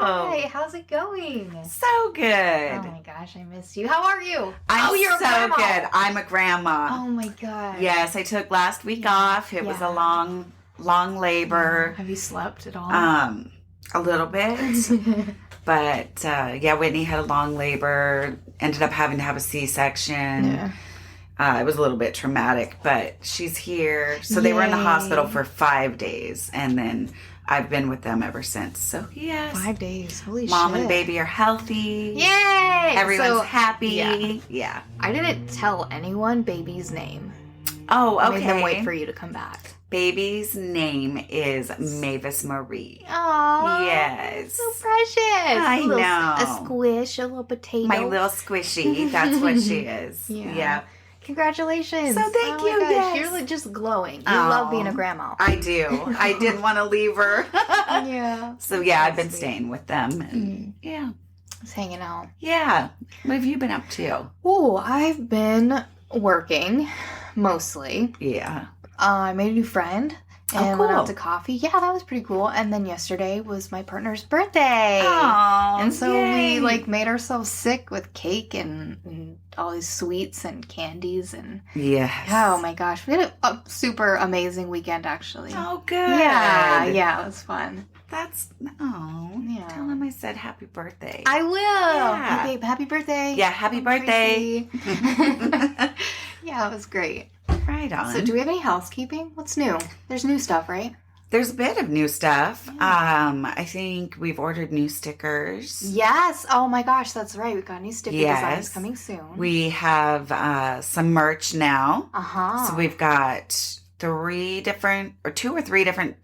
Hi, how's it going? So good. Oh my gosh, I miss you. How are you? You're a grandma. good. I'm a grandma. Oh my god. Yes, I took last week off. It was a long labor. Have you slept at all? A little bit. But Whitney had a long labor. Ended up having to have a C-section. Yeah. It was a little bit traumatic, but she's here. So they were in the hospital for 5 days, and then I've been with them ever since. So yes, 5 days. Holy shit. Mom and baby are healthy. Yay! Everyone's happy. Yeah. I didn't tell anyone baby's name. Oh, okay. I made them wait for you to come back. Baby's name is Mavis Marie. Aww. Yes. So precious. I know. A squish, a little potato. My little squishy. That's what she is. Yeah. Congratulations. So thank you. Gosh. Yes. You're like just glowing. You love being a grandma. I do. I didn't want to leave her. Yeah. So yeah, I've been staying with them. And yeah. Just hanging out. Yeah. What have you been up to? Oh, I've been working mostly. Yeah. I made a new friend and cool. went out to coffee. Yeah, that was pretty cool. And then yesterday was my partner's birthday. Aww, and so yay. we made ourselves sick with cake and all these sweets and candies and yes. Oh my gosh, we had a super amazing weekend actually. Oh, good. Yeah, it was fun. That's Yeah. Tell him I said happy birthday. I will. Yeah. Hey, babe, happy birthday. Yeah, happy birthday. Yeah, it was great. Right on. So do we have any housekeeping? What's new? There's new stuff, right? There's a bit of new stuff. Yeah. I think we've ordered new stickers. Yes. Oh my gosh, that's right. We've got new sticker designs coming soon. We have some merch now. Uh-huh. So we've got 2 or 3 different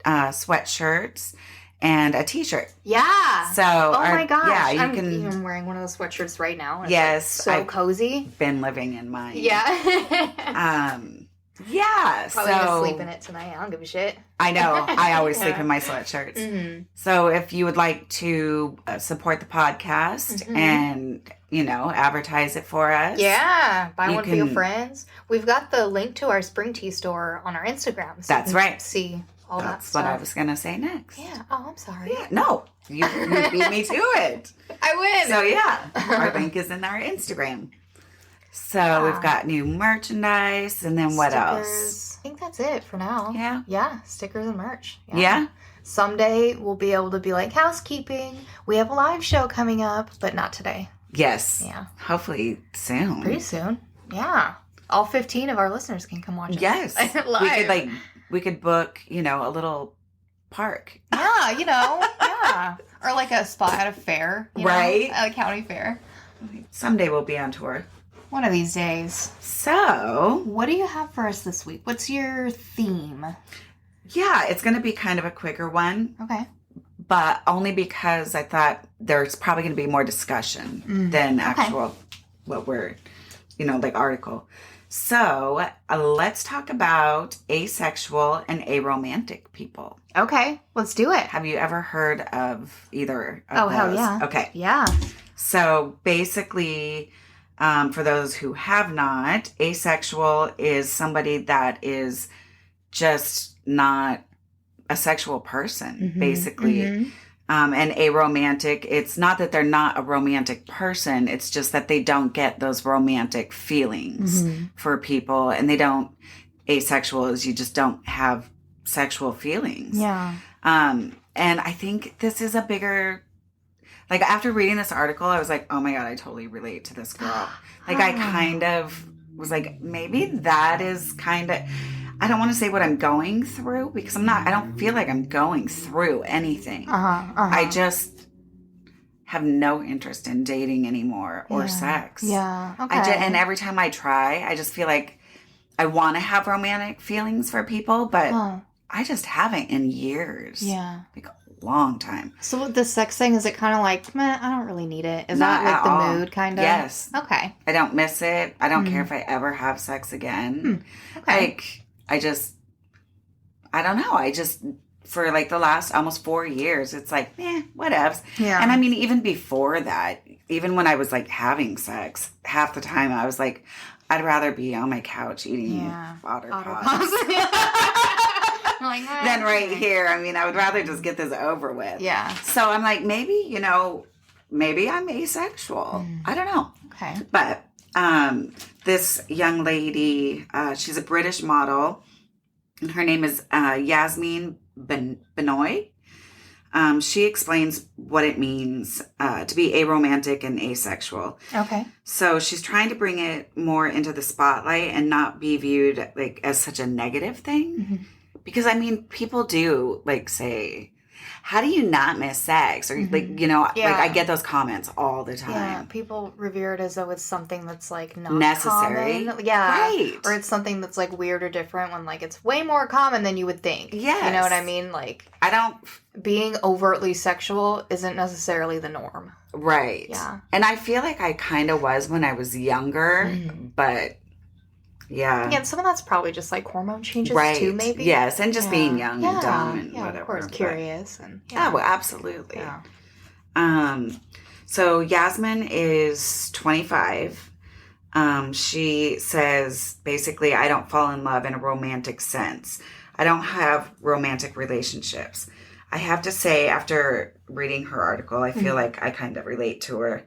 sweatshirts and a t-shirt. Yeah. So oh my gosh. Yeah, I'm wearing one of those sweatshirts right now. Yes. It's so cozy. Been living in mine. Yeah. Yeah. Probably gonna sleep in it tonight. I don't give a shit. I know. I always sleep in my sweatshirts. Mm-hmm. So if you would like to support the podcast and, advertise it for us. Yeah. Buy one for your friends. We've got the link to our Spring Tea store on our Instagram. So that's right. See all that stuff. That's what I was going to say next. Yeah. Oh, I'm sorry. Yeah. No. You beat me to it. I win. So yeah. Our link is in our Instagram. So we've got new merchandise, and then what else? I think that's it for now. Yeah? Yeah, stickers and merch. Yeah? Someday we'll be able to be like, housekeeping. We have a live show coming up, but not today. Yes. Yeah. Hopefully soon. Pretty soon. Yeah. All 15 of our listeners can come watch us. Yes. Live. We could book, a little park. Yeah, yeah. Or like a spot at a fair. Right? At a county fair. Someday we'll be on tour. One of these days. So, what do you have for us this week? What's your theme? Yeah, it's going to be kind of a quicker one. Okay. But only because I thought there's probably going to be more discussion than actual, what we're, article. So, let's talk about asexual and aromantic people. Okay, let's do it. Have you ever heard of either of those? Hell yeah. Okay. Yeah. So, basically, for those who have not, asexual is somebody that is just not a sexual person, basically. Mm-hmm. And aromantic, it's not that they're not a romantic person. It's just that they don't get those romantic feelings for people. And asexual is you just don't have sexual feelings. Yeah. And I think this is a bigger... after reading this article, I was like, oh my God, I totally relate to this girl. I kind of was like, maybe that is kind of, I don't want to say what I'm going through because I don't feel like I'm going through anything. I just have no interest in dating anymore or sex. Yeah. Okay. And every time I try, I just feel like I want to have romantic feelings for people, but I just haven't in years. Yeah. Long time. So with the sex thing, is it kind of like, meh, I don't really need it? Is that like the mood kind of? Yes. Okay. I don't miss it. I don't care if I ever have sex again. Okay. I don't know. For the last almost 4 years, it's like, whatevs. Yeah. And even before that, even when I was having sex, half the time I was like, I'd rather be on my couch eating otter pops. Like, than right here. I mean, I would rather just get this over with. Yeah. So I'm like, maybe, maybe I'm asexual. I don't know. Okay. But this young lady, she's a British model. And her name is Yasmin Benoit. She explains what it means to be aromantic and asexual. Okay. So she's trying to bring it more into the spotlight and not be viewed like as such a negative thing. Mm-hmm. Because I mean, people do like say, how do you not miss sex? Or like, like I get those comments all the time. Yeah, people revere it as though it's something that's like not necessary. common. Yeah. Right. Or it's something that's like weird or different when like it's way more common than you would think. Yes. You know what I mean? Like I don't being overtly sexual isn't necessarily the norm. Right. Yeah. And I feel like I kind of was when I was younger, but yeah. Yeah, and some of that's probably just like hormone changes too, maybe. Yes, and just being young and dumb and whatever. Of course, curious and well, absolutely. Yeah. So Yasmin is 25. She says basically, I don't fall in love in a romantic sense. I don't have romantic relationships. I have to say, after reading her article, I feel like I kind of relate to her.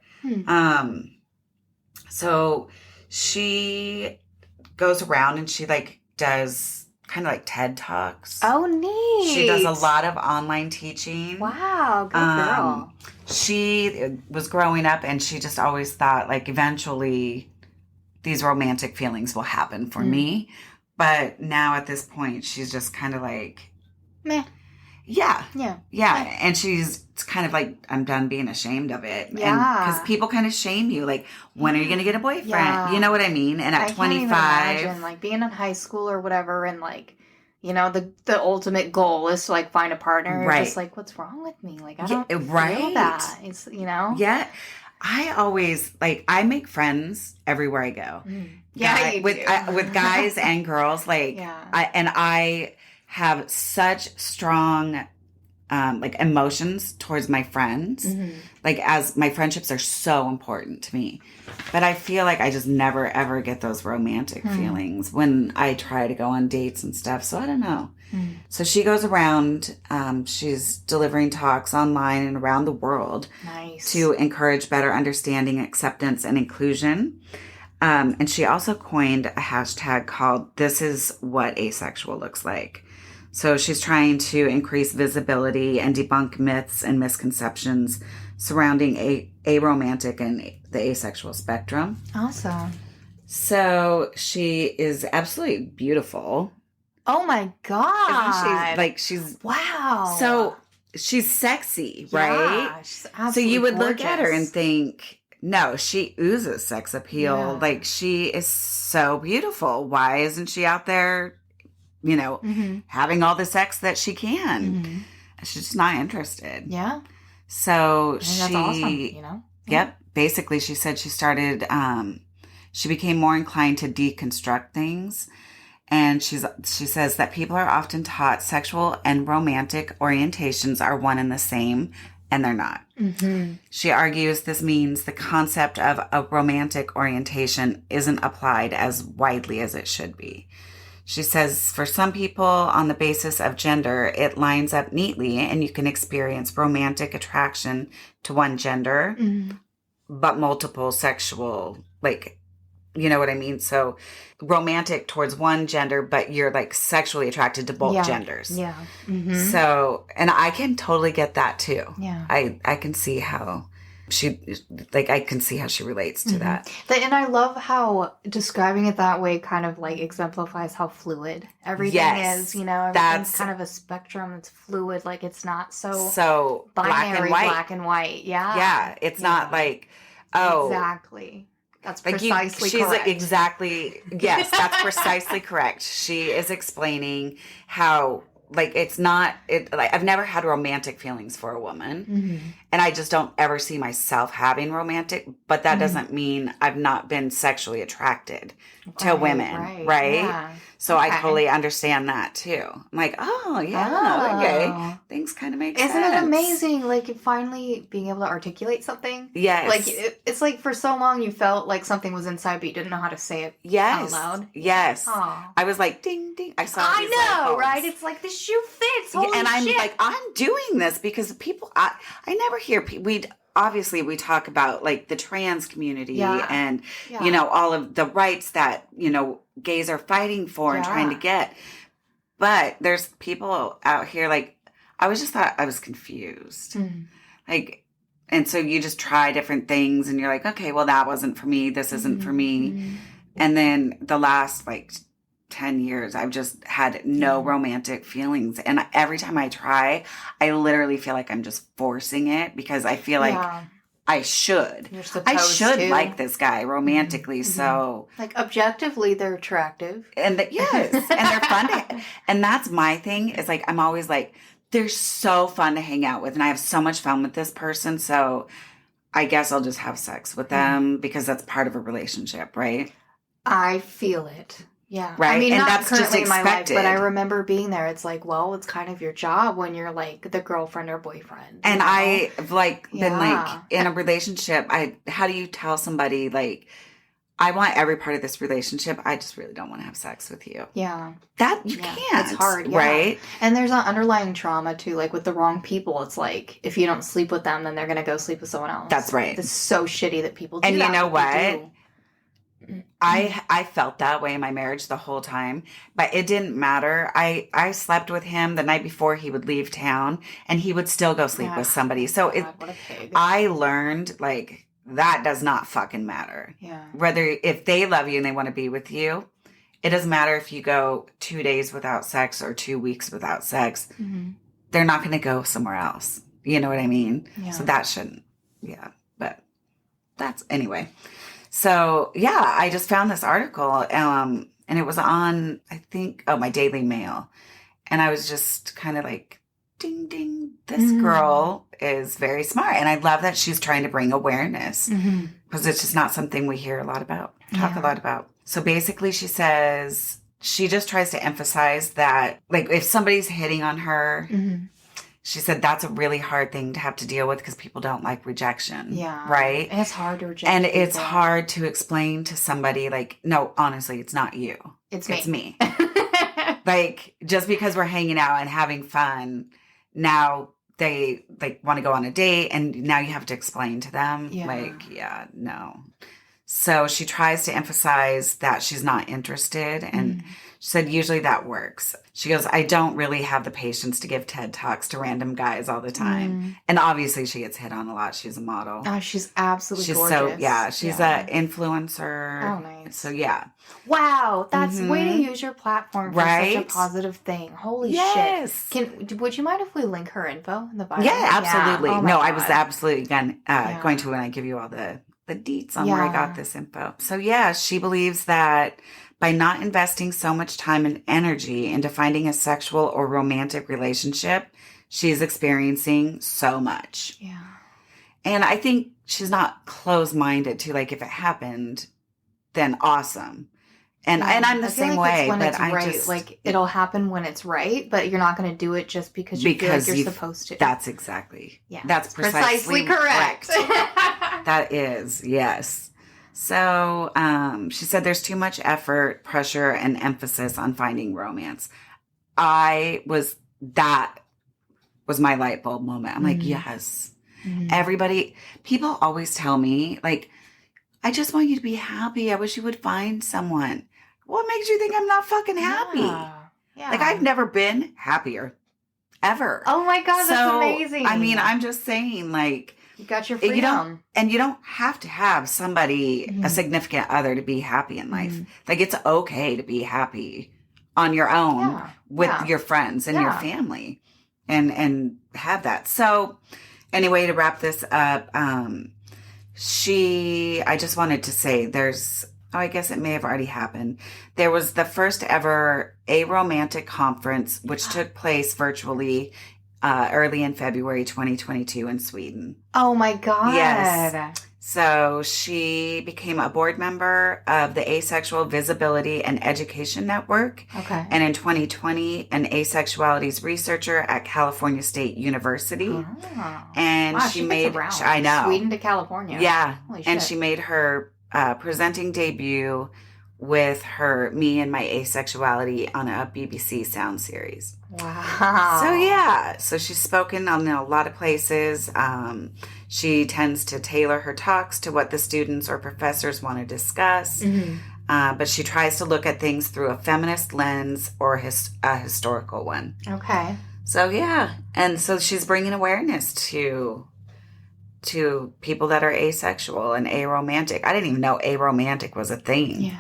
So she goes around and she like does kind of like TEDTalks. Oh, neat. She does a lot of online teaching. Wow, good girl. She was growing up and she just always thought like eventually these romantic feelings will happen for me. But now at this point, she's just kind of like, meh. Yeah. Yeah. Yeah. And she's kind of like, I'm done being ashamed of it. Yeah. Because people kind of shame you. Like, when are you going to get a boyfriend? Yeah. You know what I mean? And at 25. Can't even imagine, like, being in high school or whatever and, like, the ultimate goal is to, like, find a partner. Right. Just like, what's wrong with me? Like, I don't feel that. It's, Yeah. I always, like, I make friends everywhere I go. Yeah, you with do. With guys and girls. Like, I have such strong like emotions towards my friends. Like, as my friendships are so important to me, but I feel like I just never ever get those romantic feelings when I try to go on dates and stuff. So I don't know. So she goes around, she's delivering talks online and around the world to encourage better understanding, acceptance, and inclusion. And she also coined a hashtag called "This is what asexual looks like." So she's trying to increase visibility and debunk myths and misconceptions surrounding aromantic and the asexual spectrum. Awesome. So she is absolutely beautiful. Oh my God. She's wow. So she's sexy, right? Yeah, she's absolutely so you would gorgeous. look at her and think, no, she oozes sex appeal. Yeah. Like, she is so beautiful. Why isn't she out there, having all the sex that she can? She's just not interested. Yeah. So that's awesome, Yep. Basically, she said she started, she became more inclined to deconstruct things. And she says that people are often taught sexual and romantic orientations are one and the same, and they're not. She argues this means the concept of a romantic orientation isn't applied as widely as it should be. She says for some people, on the basis of gender, it lines up neatly and you can experience romantic attraction to one gender, but multiple sexual, like, you know what I mean? So romantic towards one gender, but you're like sexually attracted to both genders. Yeah. So, and I can totally get that too. Yeah. I can see how I can see how she relates to that. And I love how describing it that way kind of like exemplifies how fluid everything is, everything's that's kind of a spectrum. It's fluid. Like, it's not so binary, black and white. Yeah. Yeah. It's not like, oh. Exactly. That's like precisely she's correct. Yes, that's precisely correct. She is explaining how, like, it's not, like, I've never had romantic feelings for a woman, and I just don't ever see myself having romantic, but that doesn't mean I've not been sexually attracted to women, right? Yeah. So I totally understand that too. I'm like, okay, things kind of make sense. Isn't it amazing? Like, finally being able to articulate something. Yes. Like, it's like for so long you felt like something was inside, but you didn't know how to say it out loud. Yes. Aww. I was like, ding, ding. I know, right? It's like this shoe fits. Holy and I'm shit. like, I'm doing this because people, I never hear people, obviously we talk about like the trans community and, you know, all of the rights that, you know, gays are fighting for and trying to get. But there's people out here, like, I was just thought I was confused. Like, and so you just try different things and you're like, okay, well, that wasn't for me. This isn't for me. And then the last, like, 10 years, I've just had no romantic feelings. And every time I try, I literally feel like I'm just forcing it because I feel like I should. You're supposed I should to. like this guy romantically. So, like, objectively, they're attractive. And yes, and they're fun to, and that's my thing is like, I'm always like, they're so fun to hang out with. And I have so much fun with this person. So I guess I'll just have sex with them because that's part of a relationship, right? I feel it. Yeah. Right. I mean, and not that's currently just in my life, but I expected. remember being there. It's like, well, it's kind of your job when you're like the girlfriend or boyfriend. And you know? I've like been like in a relationship. How do you tell somebody like, I want every part of this relationship. I just really don't want to have sex with you. Yeah. That you can't. It's hard, right? And there's an underlying trauma too, like with the wrong people. It's like if you don't sleep with them, then they're gonna go sleep with someone else. That's right. It's so shitty that people do and that. You know what? I felt that way in my marriage the whole time, but it didn't matter. I slept with him the night before he would leave town, and he would still go sleep with somebody. So what a pig. I learned like that does not fucking matter. Yeah. Whether if they love you and they want to be with you, it doesn't matter if you go 2 days without sex or 2 weeks without sex. They're not going to go somewhere else. You know what I mean? Yeah. So that shouldn't. Yeah. But that's anyway. So yeah, I just found this article, and it was on, I think, my Daily Mail. And I was just kind of like, ding, ding, this girl is very smart. And I love that she's trying to bring awareness because it's just not something we hear a lot about, talk a lot about. So basically she says she just tries to emphasize that, like, if somebody's hitting on her, she said that's a really hard thing to have to deal with because people don't like rejection. Yeah. Right? And it's hard to reject And people. it's hard to explain to somebody, like, no, honestly, it's not you. It's me. It's me. Like, just because we're hanging out and having fun, now they, like, want to go on a date, and now you have to explain to them. Yeah. Like, no. So she tries to emphasize that she's not interested, and she said usually that works. She goes, I don't really have the patience to give TED Talks to random guys all the time. And obviously she gets hit on a lot. She's a model. Oh, she's absolutely gorgeous. She's an influencer. Oh, nice. So, yeah. Wow, that's way to use your platform for such a positive thing. Holy shit. Would you mind if we link her info in the bio? Yeah, absolutely. Yeah. Oh no, God. I was absolutely going to when I give you all the deets on where I got this info. So, yeah, she believes that by not investing so much time and energy into finding a sexual or romantic relationship, she's experiencing so much. Yeah. And I think she's not closed-minded to, like, if it happened, then awesome. And I'm the same way. When but it's right. just, like, it'll happen when it's right, but you're not going to do it just because you feel like you're supposed to. That's exactly. Yeah. That's precisely correct. That is, yes. So she said there's too much effort, pressure, and emphasis on finding romance. That was my light bulb moment. I'm like, yes. People always tell me, like, I just want you to be happy. I wish you would find someone. What makes you think I'm not fucking happy? Yeah. Like, I've never been happier. Ever. Oh my God, that's amazing. I mean, I'm just saying, like, you got your freedom. You don't have to have somebody, a significant other, to be happy in life. Like, it's okay to be happy on your own with your friends and your family and have that. So anyway, to wrap this up, I just wanted to say I guess it may have already happened. There was the first ever Aromantic Conference, which took place virtually early in February 2022 in Sweden. Oh my God. Yes. So she became a board member of the Asexual Visibility and Education Network. Okay. And in 2020, an asexualities researcher at California State University. Oh. And she made, around. I know. Sweden to California. Yeah. Holy shit. And she made her presenting debut with her Me and My Asexuality on a BBC sound series. Wow. So yeah, so she's spoken on a lot of places. She tends to tailor her talks to what the students or professors want to discuss. But she tries to look at things through a feminist lens or a historical one. Okay. So yeah, and so she's bringing awareness to people that are asexual and aromantic. I didn't even know aromantic was a thing. Yeah.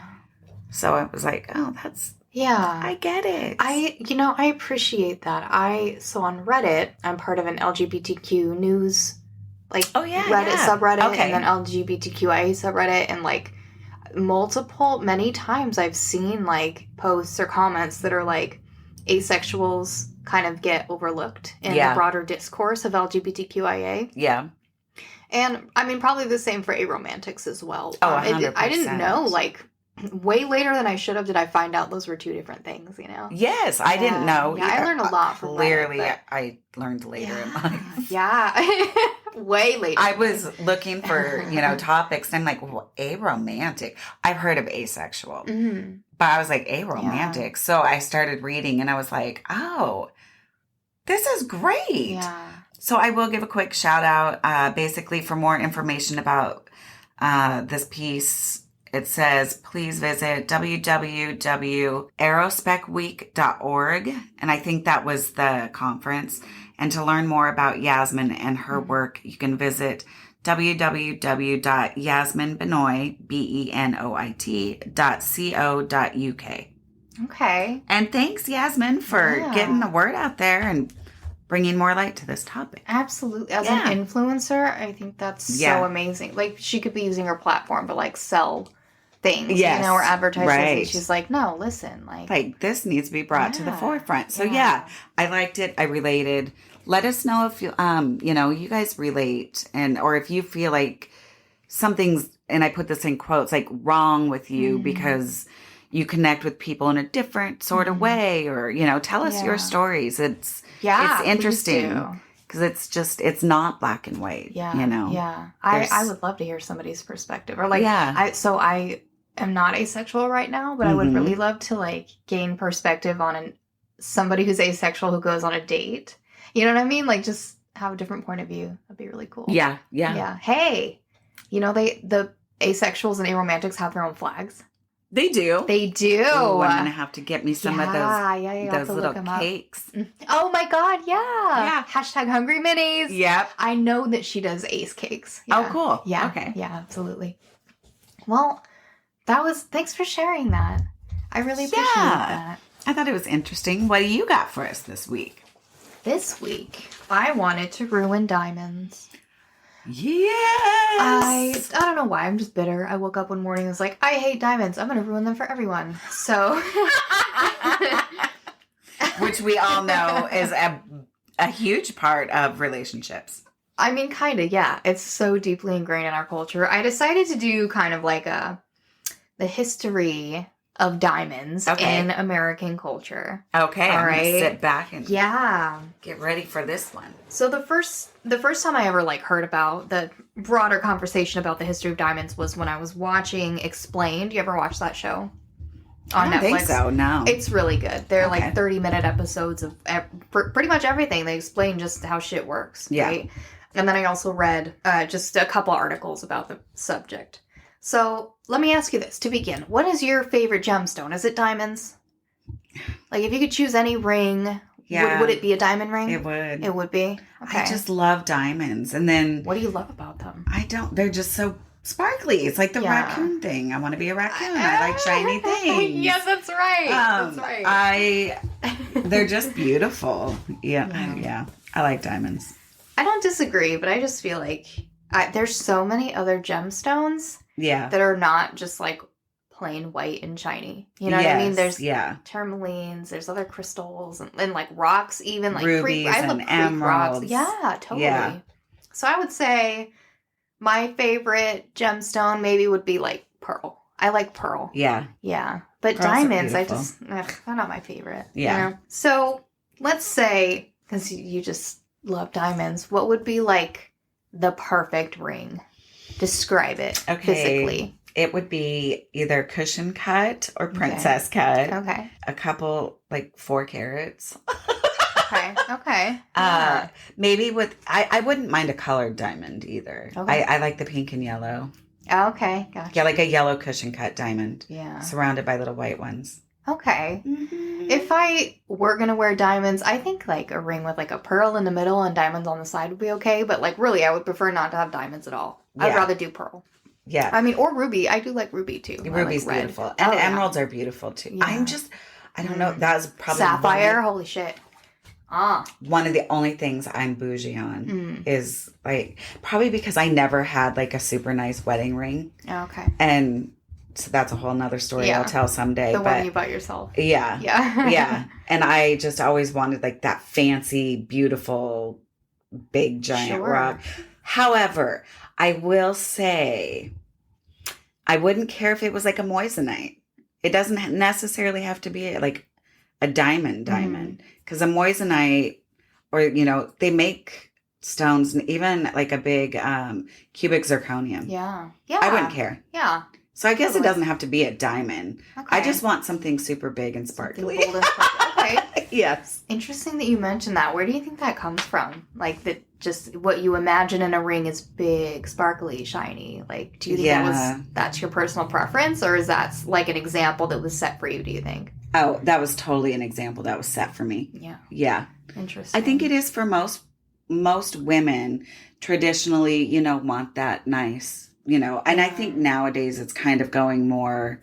So I was like, oh, that's... Yeah. I get it. I appreciate that. So on Reddit, I'm part of an LGBTQ news, Reddit subreddit, and then LGBTQIA subreddit, and many times I've seen posts or comments that are asexuals kind of get overlooked in the broader discourse of LGBTQIA. Yeah. And I mean, probably the same for aromantics as well. Oh, 100%. I didn't know, way later than I should have did I find out those were two different things, Yes, I didn't know. Yeah, I learned a lot from Clearly, Reddit, I learned later in life. Yeah. Way later. I was looking for, topics, and I'm like, well, aromantic. I've heard of asexual. Mm-hmm. But I was like, aromantic. Yeah. So I started reading, and I was like, oh, this is great. Yeah. So I will give a quick shout out. Basically, for more information about this piece, it says, please visit www.aerospecweek.org. And I think that was the conference. And to learn more about Yasmin and her work, you can visit www.yasminbenoit.co.uk. Okay. And thanks, Yasmin, for getting the word out there and bringing more light to this topic. Absolutely. As an influencer, I think that's so amazing. She could be using her platform to sell things, or advertise things. She's like, no, listen, this needs to be brought to the forefront. So I liked it. I related. Let us know if you, you guys relate, or if you feel like something's, and I put this in quotes, wrong with you because you connect with people in a different sort of way, or, tell us your stories. It's interesting because it's not black and white. Yeah. I would love to hear somebody's perspective, or I am not asexual right now, but I would really love to gain perspective on somebody who's asexual who goes on a date. You know what I mean? Just have a different point of view. That'd be really cool. Yeah. Hey, the asexuals and aromantics have their own flags. They do. Ooh, I'm gonna have to get me some of those little cakes. Oh my god, yeah. Hashtag HungryMinis. Yep. I know that she does ace cakes. Yeah. Oh, cool. Yeah. Okay. Yeah, absolutely. Well, thanks for sharing that. I really appreciate that. I thought it was interesting. What do you got for us this week? This week, I wanted to ruin diamonds. Yes! I don't know why. I'm just bitter. I woke up one morning and was like, I hate diamonds. I'm going to ruin them for everyone. So. Which we all know is a huge part of relationships. I mean, kind of, yeah. It's so deeply ingrained in our culture. I decided to do kind of the history of diamonds in American culture. Okay, all right. I'm gonna sit back and get ready for this one. So the first time I ever heard about the broader conversation about the history of diamonds was when I was watching Explained. You ever watch that show on Netflix? I don't think so. No, it's really good. They're 30-minute episodes of pretty much everything. They explain just how shit works. Yeah. Right? And then I also read just a couple articles about the subject. So let me ask you this to begin. What is your favorite gemstone? Is it diamonds? If you could choose any ring, would it be a diamond ring? It would. It would be? Okay. I just love diamonds. And then... What do you love about them? They're just so sparkly. It's like the raccoon thing. I want to be a raccoon. I like shiny things. Yes, that's right. That's right. They're just beautiful. Yeah. I like diamonds. I don't disagree, but I just feel like there's so many other gemstones that are not just plain white and shiny. You know what I mean? There's tourmalines, there's other crystals and rocks, even rubies and emeralds. Rocks. Yeah, totally. Yeah. So I would say my favorite gemstone maybe would be pearl. I like pearl. Yeah. Yeah. But Pearls diamonds, they're not my favorite. Yeah. So let's say, because you just love diamonds, what would be the perfect ring? Describe it physically. It would be either cushion cut or princess cut. Okay. A couple, 4 carats. Okay. Yeah. Maybe with, I wouldn't mind a colored diamond either. Okay. I like the pink and yellow. Okay, gotcha. Yeah, like a yellow cushion cut diamond. Yeah. Surrounded by little white ones. Okay. Mm-hmm. If I were going to wear diamonds, I think like a ring with like a pearl in the middle and diamonds on the side would be okay. But like really, I would prefer not to have diamonds at all. Yeah. I'd rather do pearl. Yeah. I mean, or ruby. I do like ruby too. Ruby's like beautiful. And emeralds are beautiful too. Yeah. I don't know. That's probably sapphire. Holy shit. One of the only things I'm bougie on is like, probably because I never had like a super nice wedding ring. Okay. And so that's a whole nother story I'll tell someday. The one you bought yourself. Yeah. Yeah. Yeah. And I just always wanted like that fancy, beautiful, big giant rock. However, I will say, I wouldn't care if it was like a moissanite. It doesn't necessarily have to be like a diamond. Because a moissanite, or, they make stones, even like a big cubic zirconium. Yeah. Yeah. I wouldn't care. Yeah. So I guess it doesn't have to be a diamond. Okay. I just want something super big and sparkly. Bold and sparkly. Okay. Yes. Interesting that you mentioned that. Where do you think that comes from? Like that, just what you imagine in a ring is big, sparkly, shiny. Like, do you think that's your personal preference, or is that like an example that was set for you? Do you think? Oh, that was totally an example that was set for me. Yeah. Yeah. Interesting. I think it is for most women. Traditionally, want that nice. And I think nowadays it's kind of going more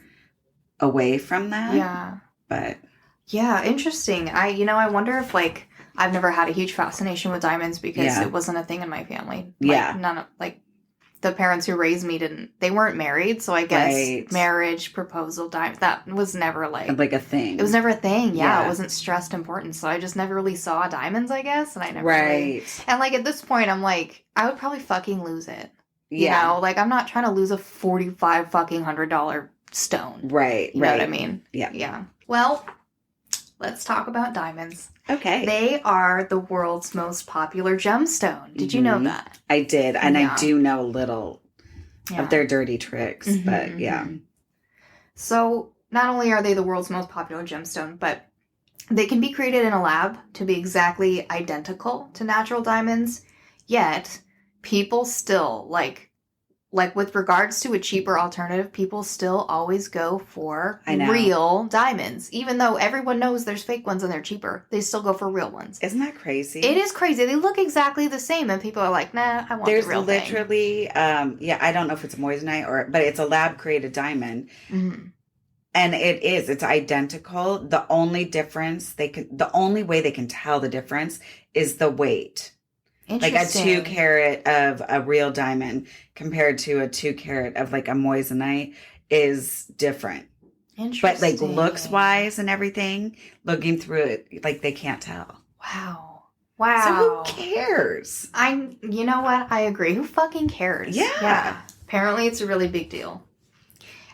away from that. Yeah. But. Yeah, interesting. I wonder if like, I've never had a huge fascination with diamonds because it wasn't a thing in my family. Like, none of, like, the parents who raised me they weren't married. So I guess marriage, proposal, diamonds, that was never like a thing. It was never a thing. Yeah. It wasn't stressed important. So I just never really saw diamonds, I guess. And I never really, and like at this point, I'm like, I would probably fucking lose it. Yeah. Like I'm not trying to lose a $45 stone. Right. You know what I mean? Yeah. Yeah. Well, let's talk about diamonds. Okay. They are the world's most popular gemstone. Did you know that? I did. And I do know a little of their dirty tricks. But yeah. So not only are they the world's most popular gemstone, but they can be created in a lab to be exactly identical to natural diamonds. Yet people still like with regards to a cheaper alternative, people still always go for real diamonds. Even though everyone knows there's fake ones and they're cheaper, they still go for real ones. Isn't that crazy? It is crazy. They look exactly the same and people are like, nah, I want the real thing. There's literally, I don't know if it's moissanite but it's a lab created diamond. Mm-hmm. And it's identical. The only difference the only way they can tell the difference is the weight. Like a 2 carat of a real diamond compared to a 2 carat of like a moissanite is different. Interesting. But like looks wise and everything, looking through it, like they can't tell. Wow. So who cares? You know what? I agree. Who fucking cares? Yeah. Apparently it's a really big deal.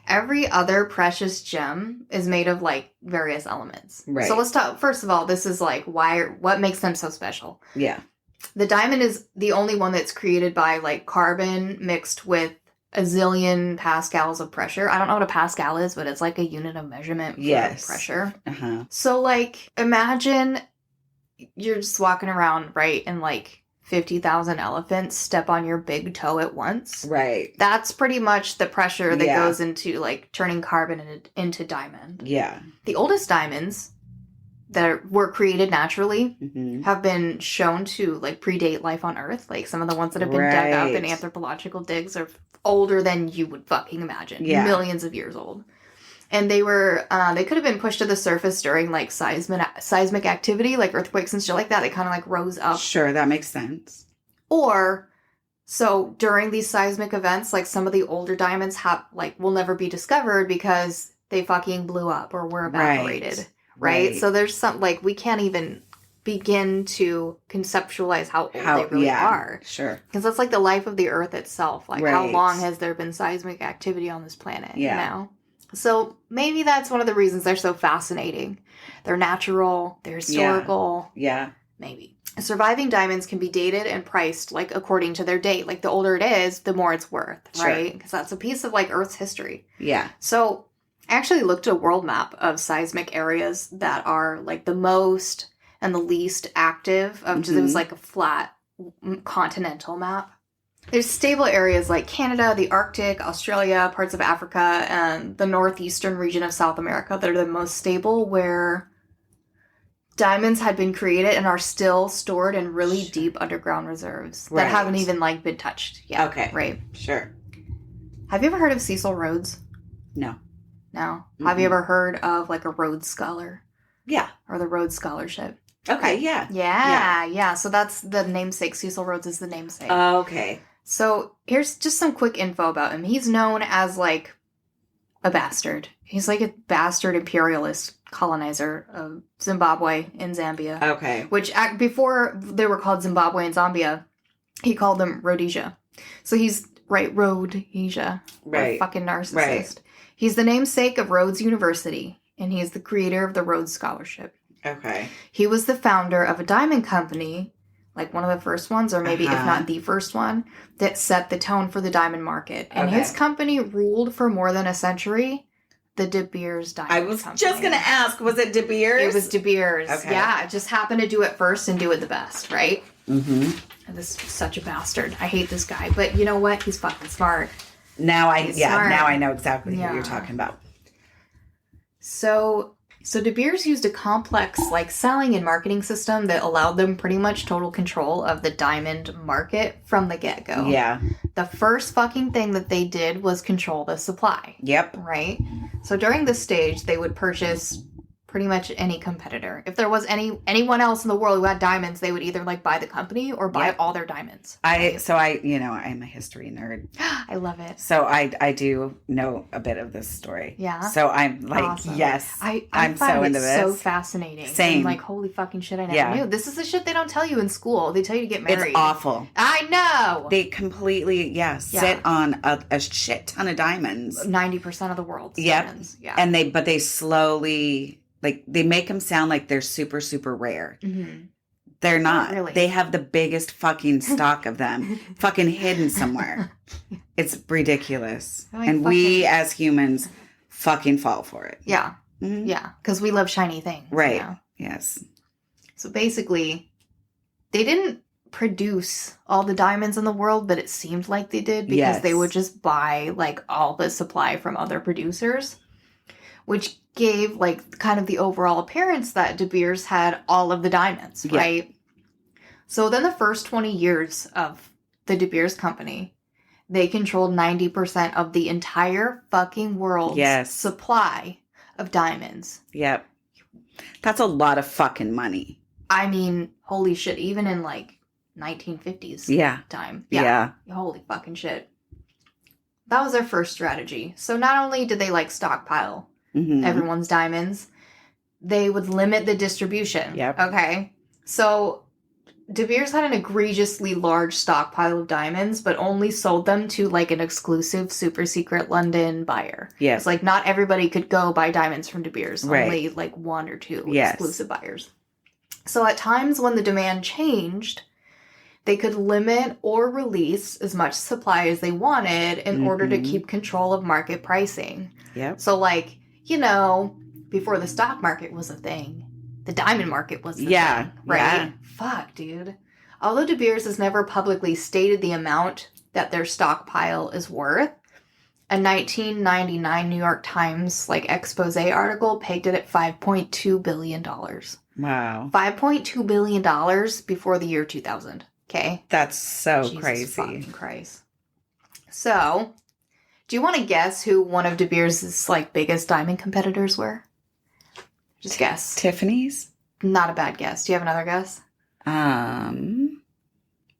Every other precious gem is made of like various elements. Right. So let's talk. First of all, this is like what makes them so special. Yeah. The diamond is the only one that's created by like carbon mixed with a zillion pascals of pressure. I don't know what a pascal is, but it's like a unit of measurement for pressure. Uh-huh. So like imagine you're just walking around, right, and like 50,000 elephants step on your big toe at once. Right. That's pretty much the pressure that goes into like turning carbon into diamond. Yeah. The oldest diamonds that were created naturally have been shown to like predate life on Earth. Like some of the ones that have been dug up in anthropological digs are older than you would fucking imagine. Yeah. Millions of years old. And they were, they could have been pushed to the surface during like seismic activity, like earthquakes and shit like that. They kind of like rose up. Sure, that makes sense. Or, so during these seismic events, like some of the older diamonds will never be discovered because they fucking blew up or were evaporated. Right? So there's some, like, we can't even begin to conceptualize how old they really are. Sure. Because that's like the life of the Earth itself. Like, how long has there been seismic activity on this planet? Yeah. You know? So maybe that's one of the reasons they're so fascinating. They're natural. They're historical. Yeah. Maybe. Surviving diamonds can be dated and priced, like, according to their date. Like, the older it is, the more it's worth, right? Because that's a piece of, like, Earth's history. Yeah. So I actually looked at a world map of seismic areas that are, like, the most and the least active. It was like a flat continental map. There's stable areas like Canada, the Arctic, Australia, parts of Africa, and the northeastern region of South America that are the most stable, where diamonds had been created and are still stored in really deep underground reserves that haven't even like been touched yet. Okay. Right. Sure. Have you ever heard of Cecil Rhodes? No. No. Mm-hmm. Have you ever heard of like a Rhodes Scholar? Yeah. Or the Rhodes Scholarship? Okay, yeah. Yeah. So that's the namesake. Cecil Rhodes is the namesake. Okay. So here's just some quick info about him. He's known as like a bastard. He's like a bastard imperialist colonizer of Zimbabwe and Zambia. Okay. Which before they were called Zimbabwe and Zambia, he called them Rhodesia. So he's Rhodesia. Right. Fucking narcissist. Right. He's the namesake of Rhodes University, and he is the creator of the Rhodes Scholarship. Okay. He was the founder of a diamond company, like one of the first ones, or maybe if not the first one, that set the tone for the diamond market. And his company ruled for more than a century. The De Beers Diamond I was Company. just going to ask, was it De Beers? It was De Beers. Okay. Yeah, it just happened to do it first and do it the best, right? Mm-hmm. And this is such a bastard. I hate this guy. But you know what? He's fucking smart. Now I know exactly what you're talking about. So De Beers used a complex like selling and marketing system that allowed them pretty much total control of the diamond market from the get-go. Yeah. The first fucking thing that they did was control the supply. Yep. Right? So during this stage, they would purchase pretty much any competitor. If there was anyone else in the world who had diamonds, they would either like buy the company or buy all their diamonds. I'm a history nerd. I love it. So I do know a bit of this story. Yeah. So I'm like, awesome. yes, I'm so into this. So fascinating. Same. And like, holy fucking shit, I never knew. This is the shit they don't tell you in school. They tell you to get married. It's awful. I know. They completely, sit on a shit ton of diamonds. 90% of the world's yep. diamonds. Yeah. And they slowly, like, they make them sound like they're super, super rare. Mm-hmm. They're not. Really. They have the biggest fucking stock of them fucking hidden somewhere. It's ridiculous. And we as humans fucking fall for it. Yeah. Mm-hmm. Yeah. Because we love shiny things. Right. You know? Yes. So basically, they didn't produce all the diamonds in the world, but it seemed like they did because they would just buy like all the supply from other producers, which gave like kind of the overall appearance that De Beers had all of the diamonds, right? So then the first 20 years of the De Beers company, they controlled 90% of the entire fucking world's supply of diamonds. Yep. That's a lot of fucking money. I mean, holy shit, even in like 1950s time. Yeah. Holy fucking shit. That was their first strategy. So not only did they like stockpile everyone's diamonds, they would limit the distribution. Yep. Okay. So De Beers had an egregiously large stockpile of diamonds, but only sold them to like an exclusive super secret London buyer. Yes. It's like not everybody could go buy diamonds from De Beers. Right. Only like one or two exclusive buyers. So at times when the demand changed, they could limit or release as much supply as they wanted in order to keep control of market pricing. Yep. So like, you know, before the stock market was a thing, the diamond market was the thing, right? Yeah. Fuck, dude. Although De Beers has never publicly stated the amount that their stockpile is worth, a 1999 New York Times like expose article pegged it at $5.2 billion. Wow. $5.2 billion before the year 2000. Okay? That's so Jesus crazy. Fucking Christ. So, do you want to guess who one of De Beers' like biggest diamond competitors were? Just guess. Tiffany's? Not a bad guess. Do you have another guess?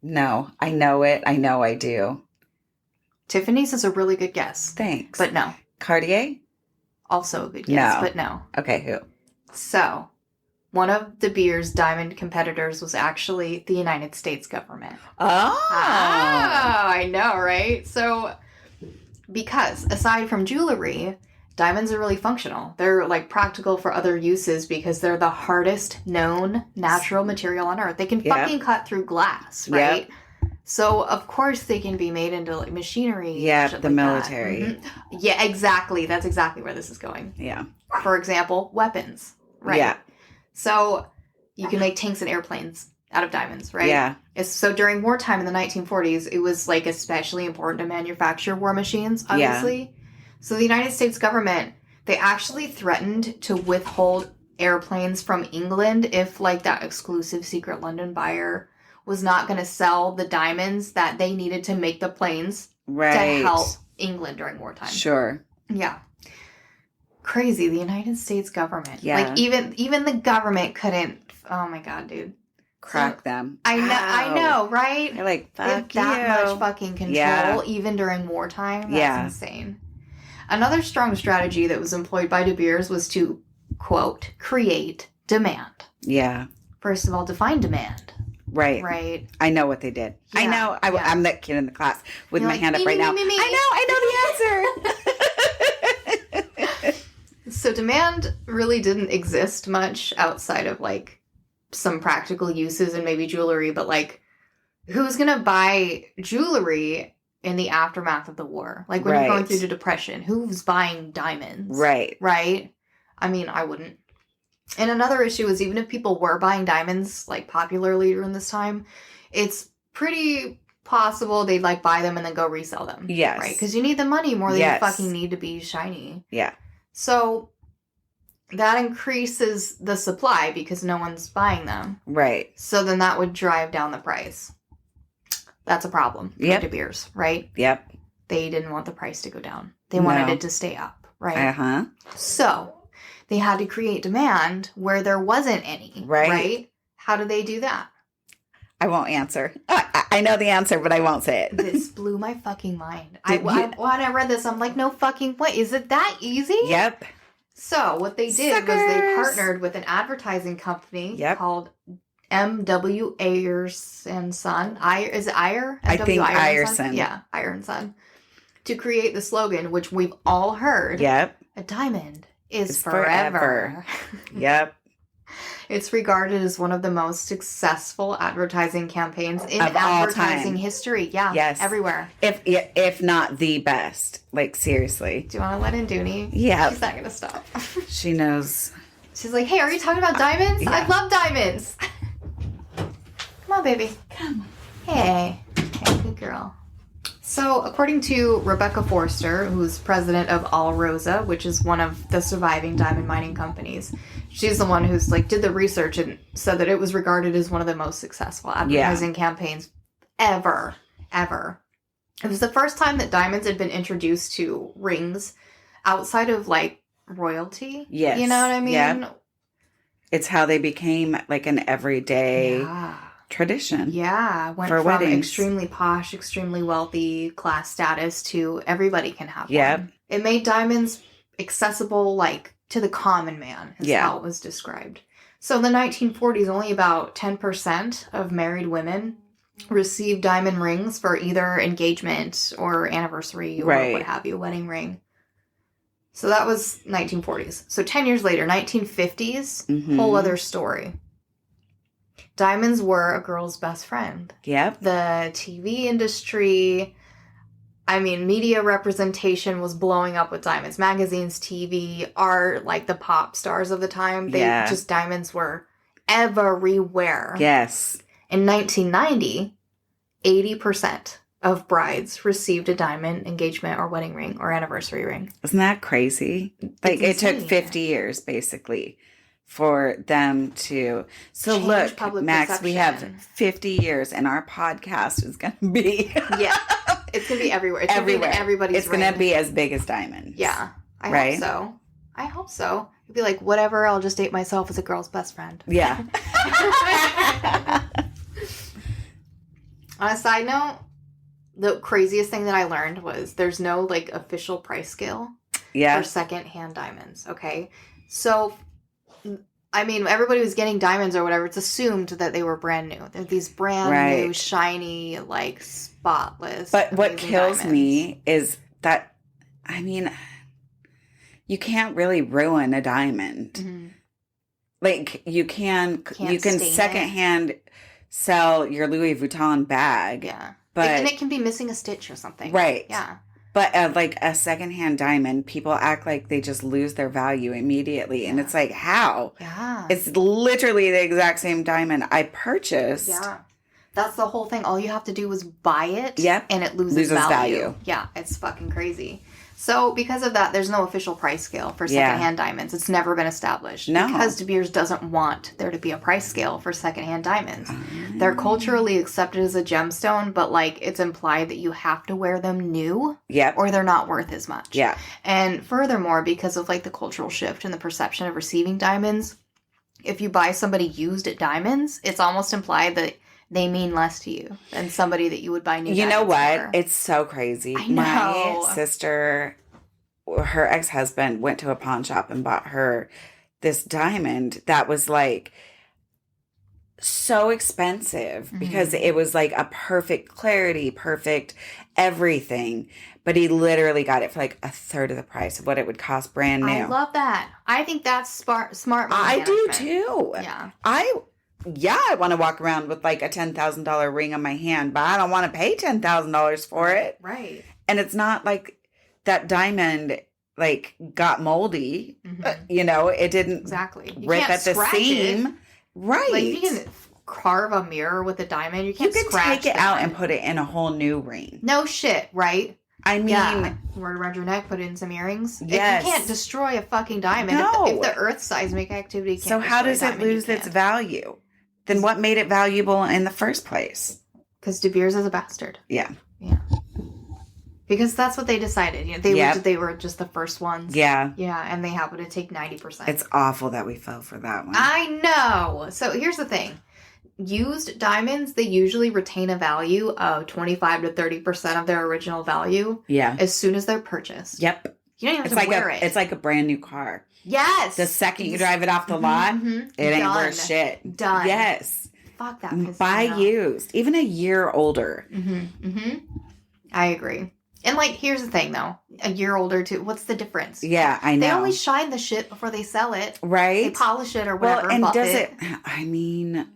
No. I know it. I know I do. Tiffany's is a really good guess. Thanks. But no. Cartier? Also a good guess, No. but no. Okay, who? So, one of De Beers' diamond competitors was actually the United States government. Oh! I know, right? So, because aside from jewelry, diamonds are really functional. They're like practical for other uses because they're the hardest known natural material on Earth. They can fucking cut through glass, right? Yep. So, of course, they can be made into like machinery. Yeah, the like military. Mm-hmm. Yeah, exactly. That's exactly where this is going. Yeah. For example, weapons, right? Yeah. So, you can make tanks and airplanes out of diamonds, right? Yeah. So during wartime in the 1940s, it was like especially important to manufacture war machines, obviously. Yeah. So the United States government, they actually threatened to withhold airplanes from England if like that exclusive secret London buyer was not going to sell the diamonds that they needed to make the planes to help England during wartime. Sure. Yeah. Crazy. The United States government. Yeah. Like even the government couldn't. Oh my God, dude. Crack them. I know, right? They're like, fuck you. That much fucking control, even during wartime. That's insane. Another strong strategy that was employed by De Beers was to, quote, create demand. Yeah. First of all, define demand. Right. Right. I know what they did. Yeah. I know. I'm that kid in the class with my hand up right now. I know the answer. So demand really didn't exist much outside of like some practical uses and maybe jewelry, but like who's going to buy jewelry in the aftermath of the war? Like when you're going through the Depression, who's buying diamonds? Right. Right? I mean, I wouldn't. And another issue is even if people were buying diamonds like popularly during this time, it's pretty possible they'd like buy them and then go resell them. Yes. Right? Because you need the money more than you fucking need to be shiny. Yeah. So that increases the supply because no one's buying them. Right. So then that would drive down the price. That's a problem for De Beers, right? Yep. They didn't want the price to go down. They wanted it to stay up, right? Uh-huh. So they had to create demand where there wasn't any, right? How do they do that? I won't answer. I know the answer, but I won't say it. This blew my fucking mind. When I read this, I'm like, no fucking way. Is it that easy? Yep. So what they did was they partnered with an advertising company called M.W. Ayers and Son. Is it Ayer? I think Ayerson. Yeah, Ayer and Son. To create the slogan, which we've all heard. Yep. A diamond is forever. Yep. It's regarded as one of the most successful advertising campaigns in advertising history. Yeah. Yes. Everywhere. If not the best. Like, seriously. Do you want to let in Dooney? Yeah. She's not going to stop. She knows. She's like, hey, are you talking about diamonds? Yeah. I love diamonds. Come on, baby. Come on. Hey, good girl. So, according to Rebecca Forster, who's president of All Rosa, which is one of the surviving diamond mining companies, she's the one who's like did the research and said that it was regarded as one of the most successful advertising campaigns ever. It was the first time that diamonds had been introduced to rings outside of like royalty. Yes. You know what I mean? Yeah. It's how they became like an everyday tradition. Yeah. Went from weddings. Extremely posh, extremely wealthy class status to everybody can have one. It made diamonds accessible like to the common man is how it was described. So in the 1940s, only about 10% of married women received diamond rings for either engagement or anniversary or what have you, wedding ring. So that was 1940s. So 10 years later, 1950s, whole other story. Diamonds were a girl's best friend. Yep. The TV industry, I mean, media representation was blowing up with diamonds. Magazines, TV, art, like the pop stars of the time. Diamonds were everywhere. Yes. In 1990, 80% of brides received a diamond engagement or wedding ring or anniversary ring. Isn't that crazy? Like, it took 50 years, basically, for them to... So change look, Max, perception. We have 50 years, and our podcast is going to be... It's going to be everywhere. It's everywhere. Gonna be everybody's It's going to be as big as diamonds. Yeah. I hope so. It'd be like, whatever, I'll just date myself as a girl's best friend. Yeah. On a side note, the craziest thing that I learned was there's no, like, official price scale for second-hand diamonds, okay? So, I mean, everybody was getting diamonds or whatever. It's assumed that they were brand new. They're these brand new, shiny, like, spotless. But what kills me is that, I mean, you can't really ruin a diamond. Mm-hmm. Like, you can secondhand sell your Louis Vuitton bag. Yeah. But and it can be missing a stitch or something. Right. Yeah. But like a secondhand diamond, people act like they just lose their value immediately. And it's like, how? Yeah. It's literally the exact same diamond I purchased. Yeah. That's the whole thing. All you have to do is buy it. Yep. And it loses value. Yeah. It's fucking crazy. So because of that, there's no official price scale for secondhand diamonds. It's never been established. No. Because De Beers doesn't want there to be a price scale for secondhand diamonds. They're culturally accepted as a gemstone, but like it's implied that you have to wear them new. Yep. Or they're not worth as much. Yeah. And furthermore, because of like the cultural shift and the perception of receiving diamonds, if you buy somebody used at diamonds, it's almost implied that they mean less to you than somebody that you would buy new diamonds. You know what? For. It's so crazy. I know. My sister, her ex-husband, went to a pawn shop and bought her this diamond that was like so expensive because it was like a perfect clarity, perfect everything. But he literally got it for like a third of the price of what it would cost brand new. I love that. I think that's smart. I do too. Yeah. I want to walk around with like a $10,000 ring on my hand, but I don't want to pay $10,000 for it. Right. And it's not like that diamond like got moldy. You know, it didn't rip at the seam. Right. Like you can carve a mirror with a diamond. You can't take it out and put it in a whole new ring. No shit, right? I mean, wear it around your neck, put it in some earrings. Yes. You can't destroy a fucking diamond. No. If the Earth seismic activity can't So how does it lose its value? Then what made it valuable in the first place? Because De Beers is a bastard. Yeah. Yeah. Because that's what they decided. You know, they were just the first ones. Yeah. Yeah, and they happened to take 90%. It's awful that we fell for that one. I know. So here's the thing. Used diamonds, they usually retain a value of 25 to 30% of their original value. Yeah. As soon as they're purchased. Yep. You don't even have to wear it. It's like a brand new car. Yes. The second you drive it off the lot, it ain't worth shit. Done. Yes. Fuck that. Buy used. Even a year older. I agree. And like, here's the thing though. A year older too. What's the difference? Yeah, I know. They only shine the shit before they sell it. Right. They polish it or whatever. Well, and does it, I mean,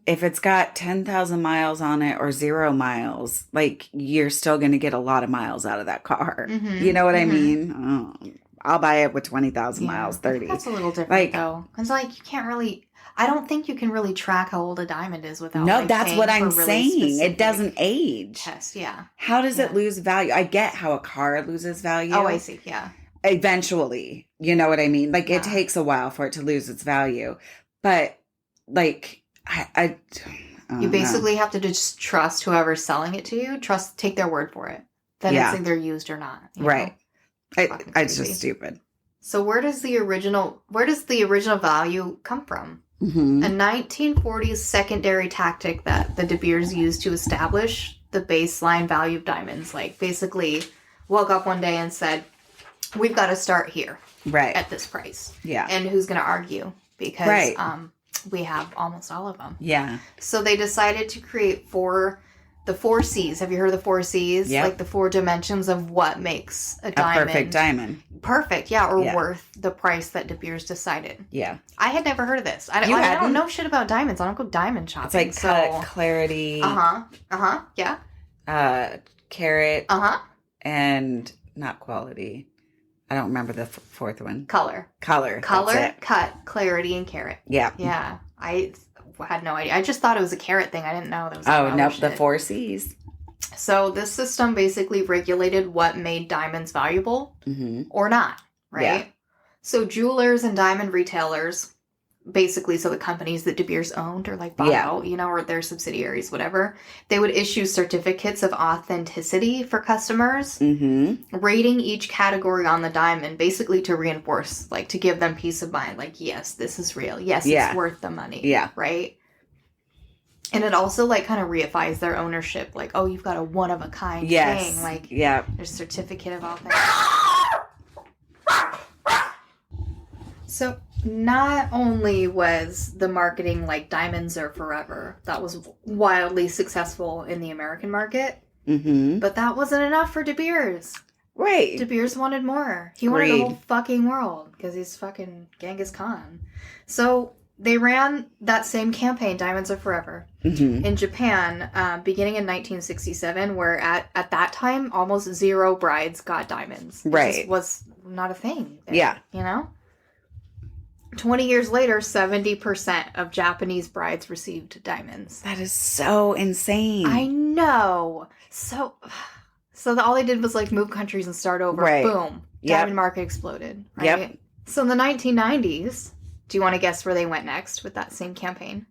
if it's got 10,000 miles on it or 0 miles, like you're still going to get a lot of miles out of that car. You know what I mean? Oh, I'll buy it with 20,000 miles, 30. That's a little different though. It's like you can't really, I don't think you can really track how old a diamond is without. No, that's what I'm saying. It doesn't age. Test, yeah. How does it lose value? I get how a car loses value. Oh, I see. Yeah. Eventually, you know what I mean? Like it takes a while for it to lose its value, but like I you basically have to just trust whoever's selling it to you. Take their word for it. Then it's either used or not. Right. It's just stupid. So where does the original value come from? A 1940s secondary tactic that the De Beers used to establish the baseline value of diamonds. Like basically woke up one day and said, we've got to start here. Right. At this price. Yeah. And who's going to argue? Because we have almost all of them. Yeah. So they decided to create the 4 C's. Have you heard of the 4 C's? Yeah. Like the 4 dimensions of what makes a diamond. A perfect diamond. Perfect, yeah, or worth the price that De Beers decided. Yeah. I had never heard of this. I don't know shit about diamonds. I don't go diamond shopping. It's like cut, clarity. Yeah. Carat. And not quality. I don't remember the fourth one. Color, cut, clarity, and carat. Yeah. Yeah. I had no idea. I just thought it was a carat thing. I didn't know there was. No, the 4 C's. So this system basically regulated what made diamonds valuable or not, right? Yeah. So jewelers and diamond retailers, basically, so the companies that De Beers owned or like bought out, you know, or their subsidiaries, whatever, they would issue certificates of authenticity for customers, rating each category on the diamond, basically to reinforce, like to give them peace of mind, like, yes, this is real. Yes, it's worth the money. Yeah. Right? And it also, like, kind of reifies their ownership. Like, oh, you've got a one-of-a-kind thing. Like, there's a certificate of authenticity. So, not only was the marketing, like, diamonds are forever, that was wildly successful in the American market, but that wasn't enough for De Beers. Right. De Beers wanted more. He wanted the whole fucking world, because he's fucking Genghis Khan. So they ran that same campaign, Diamonds Are Forever, in Japan, beginning in 1967, where at that time, almost zero brides got diamonds. It just was not a thing there, yeah. You know? 20 years later, 70% of Japanese brides received diamonds. That is so insane. I know. So all they did was like move countries and start over. Right. Boom. Diamond market exploded. Right? Yep. So in the 1990s, do you want to guess where they went next with that same campaign?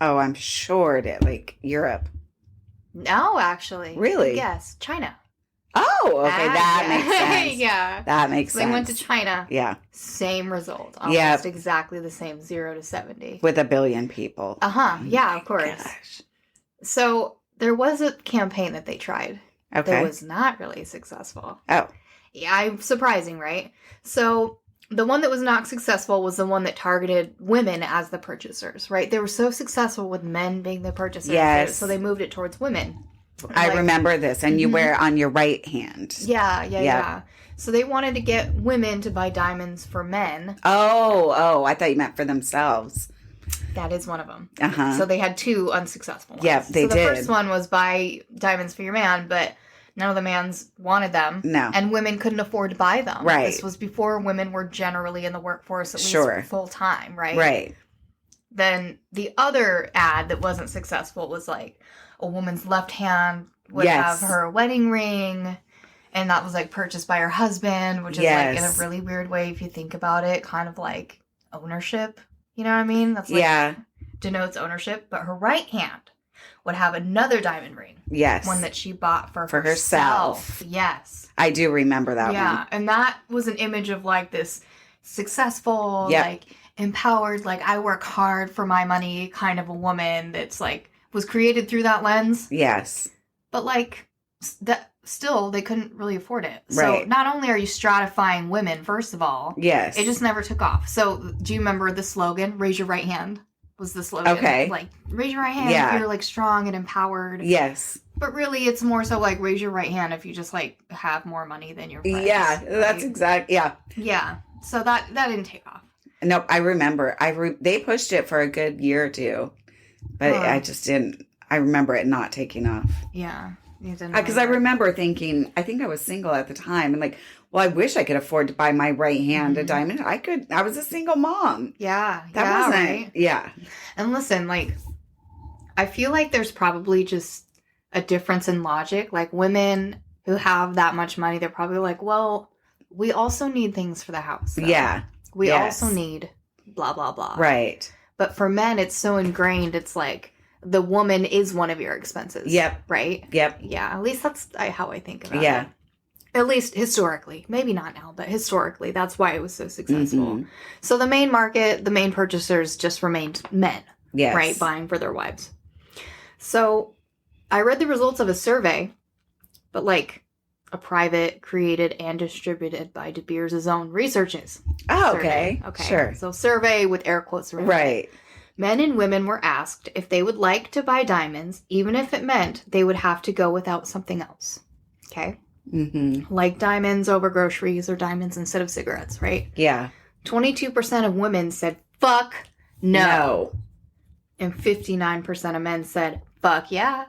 Oh, I'm sure it like Europe. No, actually. Really? Yes, China. Oh, okay, that makes sense. Yeah. That makes sense. They went to China. Yeah. Same result. Almost exactly the same, 0 to 70. With 1 billion people. Uh-huh. Yeah, of course. Gosh. So there was a campaign that they tried. Okay. That was not really successful. Oh. Yeah, surprising, right? So the one that was not successful was the one that targeted women as the purchasers, right? They were so successful with men being the purchasers. Yes. So they moved it towards women. I remember this, and you wear it on your right hand. Yeah. So they wanted to get women to buy diamonds for men. Oh, I thought you meant for themselves. That is one of them. Uh-huh. So they had 2 unsuccessful ones. Yeah, they did. So the first one was buy diamonds for your man, but none of the mans wanted them. No. And women couldn't afford to buy them. Right. This was before women were generally in the workforce, at least full time, right? Right. Then the other ad that wasn't successful was like a woman's left hand would have her wedding ring, and that was like purchased by her husband, which is like in a really weird way if you think about it, kind of like ownership. You know what I mean? That's like denotes ownership. But her right hand would have another diamond ring. Yes. One that she bought for herself. Yes. I do remember that one. Yeah. And that was an image of like this successful, like empowered, like I work hard for my money kind of a woman that's like was created through that lens. Yes. But like that still they couldn't really afford it. So not only are you stratifying women, first of all, it just never took off. So do you remember the slogan, raise your right hand? Was the slogan. Okay. Like, raise your right hand if you're, like, strong and empowered. Yes. But really, it's more so, like, raise your right hand if you just, like, have more money than your friends. Yeah, that's exactly, Yeah. So that didn't take off. No, I remember. They pushed it for a good year or two. But I just didn't. I remember it not taking off. Yeah. Because I remember thinking, I think I was single at the time. And, like, well, I wish I could afford to buy my right hand a diamond. I was a single mom. Yeah. That wasn't, right? Yeah. And listen, like, I feel like there's probably just a difference in logic. Like, women who have that much money, they're probably like, well, we also need things for the house. Though. Yeah. We also need blah, blah, blah. Right. But for men, it's so ingrained. It's like, the woman is one of your expenses. Yep. Right? Yep. Yeah. At least that's how I think about it. At least historically. Maybe not now, but historically. That's why it was so successful. Mm-hmm. So the main market, the main purchasers just remained men. Yes. Right? Buying for their wives. So I read the results of a survey, but like a private, created, and distributed by De Beers' own researches. Oh, survey. Okay. Sure. So survey with air quotes around it. Men and women were asked if they would like to buy diamonds, even if it meant they would have to go without something else. Okay? Mm-hmm. Like diamonds over groceries or diamonds instead of cigarettes, right? Yeah. 22% of women said, fuck no. And 59% of men said, fuck yeah.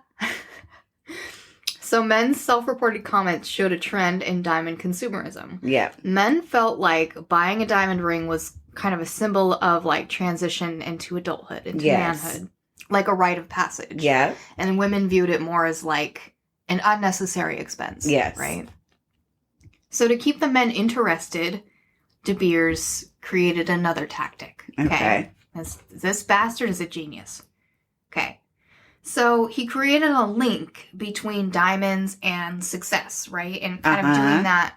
So men's self-reported comments showed a trend in diamond consumerism. Yeah. Men felt like buying a diamond ring was kind of a symbol of like transition into adulthood, into manhood, like a rite of passage. Yeah. And women viewed it more as like an unnecessary expense. Yes. Right. So to keep the men interested, De Beers created another tactic. Okay. This bastard is a genius. Okay. So he created a link between diamonds and success, right? And kind of doing that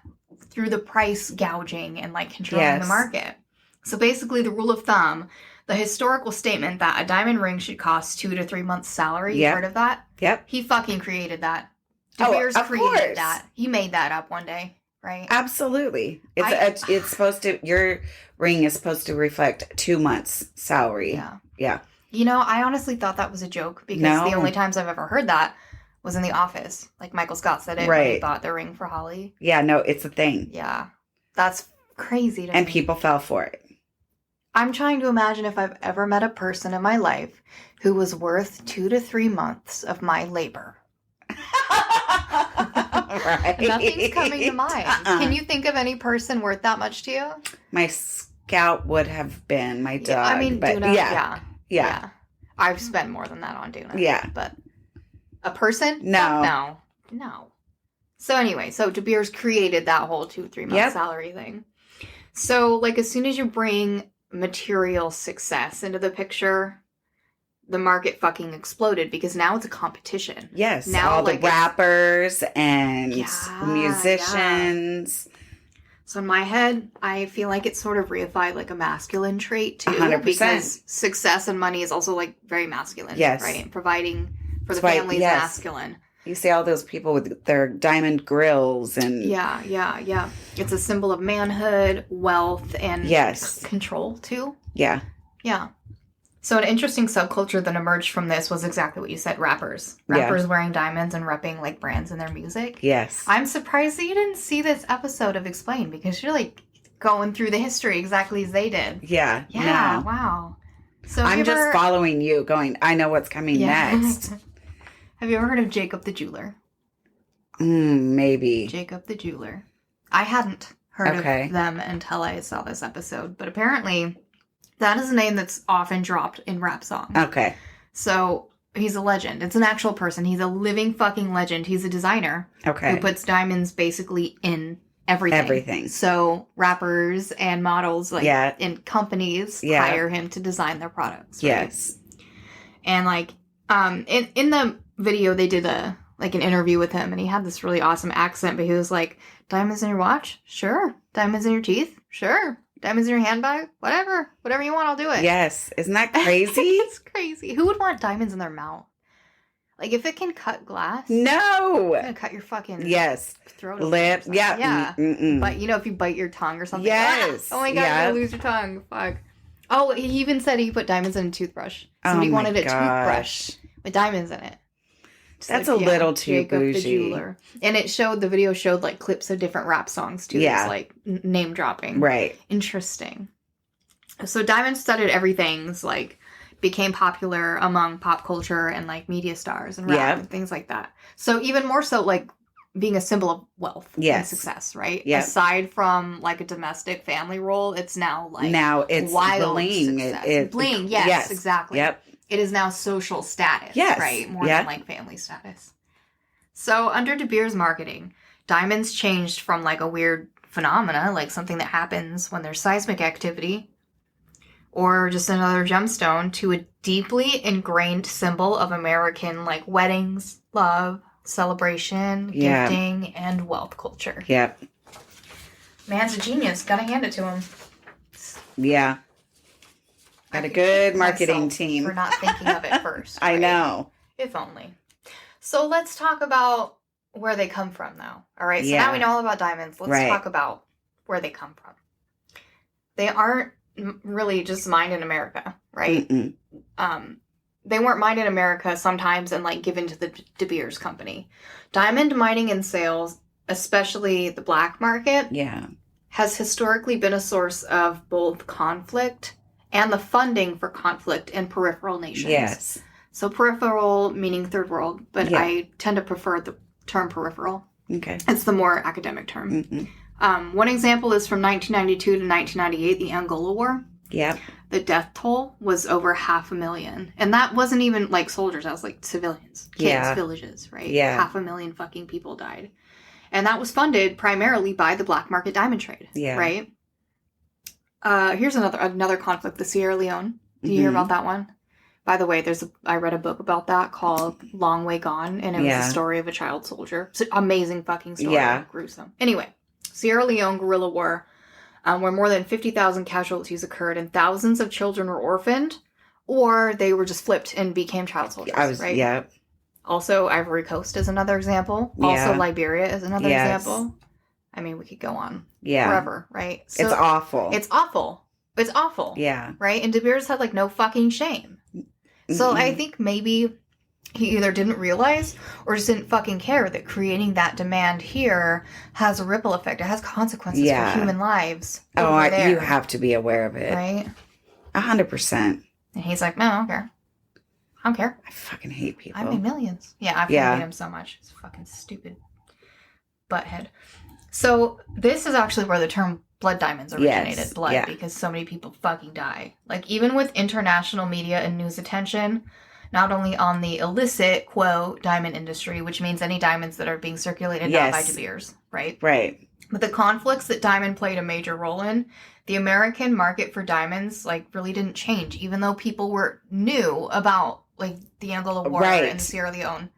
through the price gouging and like controlling the market. So basically the rule of thumb, the historical statement that a diamond ring should cost 2 to 3 months' salary. You've heard of that? Yep. He fucking created that. De Beers created that. He made that up one day, right? Absolutely. It's supposed to, your ring is supposed to reflect 2 months' salary. Yeah. Yeah. You know, I honestly thought that was a joke because the only times I've ever heard that was in The Office. Like Michael Scott said it when he bought the ring for Holly. Yeah, no, it's a thing. Yeah. That's crazy to me. And people fell for it. I'm trying to imagine if I've ever met a person in my life who was worth 2 to 3 months of my labor. Right. Nothing's coming to mind. Can you think of any person worth that much to you? My scout would have been my dog. Yeah, I mean, but Duna, yeah. I've spent more than that on Duna. Yeah. But a person? No. No. So anyway, so De Beers created that whole 2-3 month salary thing. So, like, as soon as you bring material success into the picture, the market fucking exploded because now it's a competition. Yes. Now, all the rappers and musicians. Yeah. So in my head, I feel like it's sort of reified like a masculine trait too. 100%. Because success and money is also like very masculine. Yes. Right? Providing for the family is masculine. You see all those people with their diamond grills and... Yeah. It's a symbol of manhood, wealth, and control, too. Yeah. Yeah. So an interesting subculture that emerged from this was exactly what you said, rappers. Rappers wearing diamonds and repping, like, brands in their music. Yes. I'm surprised that you didn't see this episode of Explain, because you're, like, going through the history exactly as they did. Yeah. Yeah, wow. So I'm just following you, going, I know what's coming next. Have you ever heard of Jacob the Jeweler? Maybe. Jacob the Jeweler. I hadn't heard of them until I saw this episode, but apparently that is a name that's often dropped in rap songs. Okay. So he's a legend. It's an actual person. He's a living fucking legend. He's a designer. Okay. Who puts diamonds basically in everything. So rappers and models, like, in companies hire him to design their products. Right? Yes. And, like, in the video, they did an interview with him, and he had this really awesome accent, but he was like, diamonds in your watch? Sure. Diamonds in your teeth? Sure. Diamonds in your handbag? Whatever you want, I'll do it. Yes. Isn't that crazy? It's crazy. Who would want diamonds in their mouth? Like, if it can cut glass. No. It's gonna cut your fucking throat. Lip. Yeah. Yeah. But, if you bite your tongue or something. Yes. Oh my God, you'll lose your tongue. Fuck. Oh, he even said he put diamonds in a toothbrush. Somebody wanted a toothbrush with diamonds in it. That's a little too Jacob bougie. The Jeweler. And the video showed, like, clips of different rap songs, too. Yeah. It's, like, name dropping. Right. Interesting. So diamond-studded everything's, like, became popular among pop culture and, like, media stars and rap and things like that. So even more so, like, being a symbol of wealth and success, right? Yes. Aside from, like, a domestic family role, it's now, like, now it's wild bling. Success. Bling, yes, exactly. Yep. It is now social status, right? More than, like, family status. So under De Beers marketing, diamonds changed from, like, a weird phenomena, like something that happens when there's seismic activity, or just another gemstone, to a deeply ingrained symbol of American, like, weddings, love, celebration, gifting, and wealth culture. Yep. Man's a genius. Gotta hand it to him. Yeah. Got a good marketing team. For not thinking of it first. I know. If only. So let's talk about where they come from, though. All right. So now we know all about diamonds. Let's talk about where they come from. They aren't really just mined in America, right? They weren't mined in America sometimes and, like, given to the De Beers company. Diamond mining and sales, especially the black market, has historically been a source of both conflict and the funding for conflict in peripheral nations. Yes. So peripheral meaning third world, but I tend to prefer the term peripheral. Okay. It's the more academic term. One example is from 1992 to 1998, the Angola War. Yep. The death toll was over 500,000. And that wasn't even, like, soldiers. That was, like, civilians. Kids, villages, right? Yeah. 500,000 fucking people died. And that was funded primarily by the black market diamond trade. Yeah. Right? Here's another conflict, the Sierra Leone. Did you hear about that one? By the way, I read a book about that called Long Way Gone, and it was a story of a child soldier. It's an amazing fucking story. Yeah. Gruesome. Anyway, Sierra Leone guerrilla war, where more than 50,000 casualties occurred and thousands of children were orphaned, or they were just flipped and became child soldiers, right? Yeah. Also, Ivory Coast is another example. Yeah. Also, Liberia is another example. I mean, we could go on forever, right? So, it's awful. It's awful. It's awful. Yeah. Right? And De Beers had, like, no fucking shame. So I think maybe he either didn't realize or just didn't fucking care that creating that demand here has a ripple effect. It has consequences for human lives. You have to be aware of it. Right? 100%. And he's like, no, I don't care. I don't care. I fucking hate people. I made millions. Yeah, I fucking hate him so much. He's fucking stupid butthead. So this is actually where the term blood diamonds originated. Yes. Blood, because so many people fucking die. Like, even with international media and news attention, not only on the illicit, quote, diamond industry, which means any diamonds that are being circulated now by De Beers, right? Right. But the conflicts that diamond played a major role in, the American market for diamonds, like, really didn't change, even though people knew about, like, the Angola War and the Sierra Leone.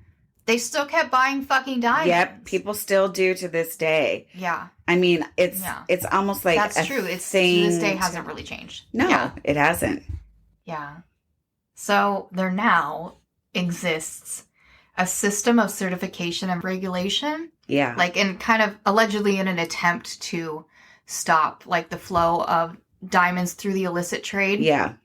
They still kept buying fucking diamonds. Yep, people still do to this day. Yeah. I mean, it's almost like that's true. It's to this day hasn't really changed. No, it hasn't. Yeah. So there now exists a system of certification and regulation. Yeah. Like, in kind of allegedly in an attempt to stop, like, the flow of diamonds through the illicit trade. Yeah.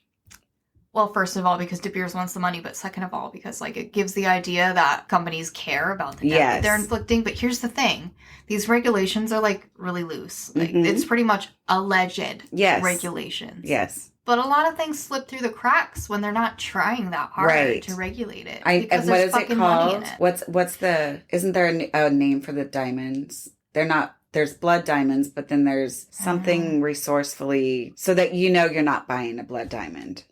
Well, first of all, because De Beers wants the money, but second of all, because, like, it gives the idea that companies care about the debt that they're inflicting. But here's the thing. These regulations are, like, really loose. Like, it's pretty much alleged regulations. Yes. But a lot of things slip through the cracks when they're not trying that hard to regulate it. Because there's fucking money in it. What's the... Isn't there a name for the diamonds? They're not... There's blood diamonds, but then there's something resourcefully... So that you know you're not buying a blood diamond.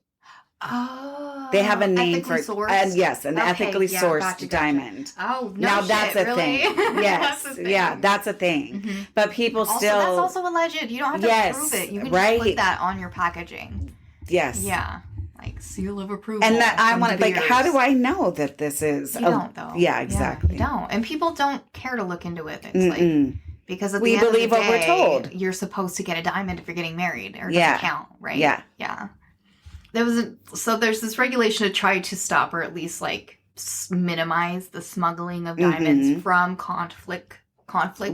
Oh, they have a name for sourced? And yes, an ethically sourced diamond. Oh, no, now shit, that's a really? thing. Yes, that's a thing. That's a thing. But people also, still. That's also alleged. You don't have to prove it. You can just put that on your packaging. Yes. Yeah, like seal of approval. And that I want to like. How do I know that this is? You don't though. Yeah, exactly. Yeah, you don't, and people don't care to look into it. It's like. Because at the end believe of the day, what we're told. You're supposed to get a diamond if you're getting married, or it doesn't count, right? Yeah. Yeah. There's this regulation to try to stop, or at least like minimize the smuggling of diamonds from conflict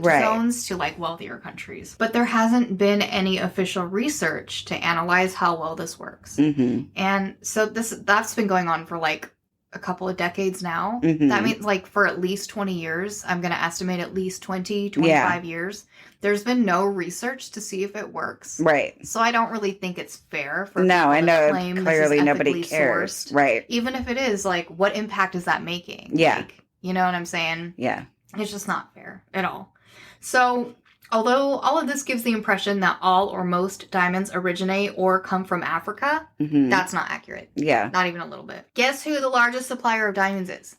zones to like wealthier countries. But there hasn't been any official research to analyze how well this works. And so that's been going on for like a couple of decades now. That means like for at least 20 years, I'm going to estimate at least 20, 25 years. There's been no research to see if it works. Right. So I don't really think it's fair for people to claim clearly nobody cares. Sourced. Right. Even if it is, like, what impact is that making? Yeah. Like, you know what I'm saying? Yeah. It's just not fair at all. So although all of this gives the impression that all or most diamonds originate or come from Africa, that's not accurate. Yeah. Not even a little bit. Guess who the largest supplier of diamonds is?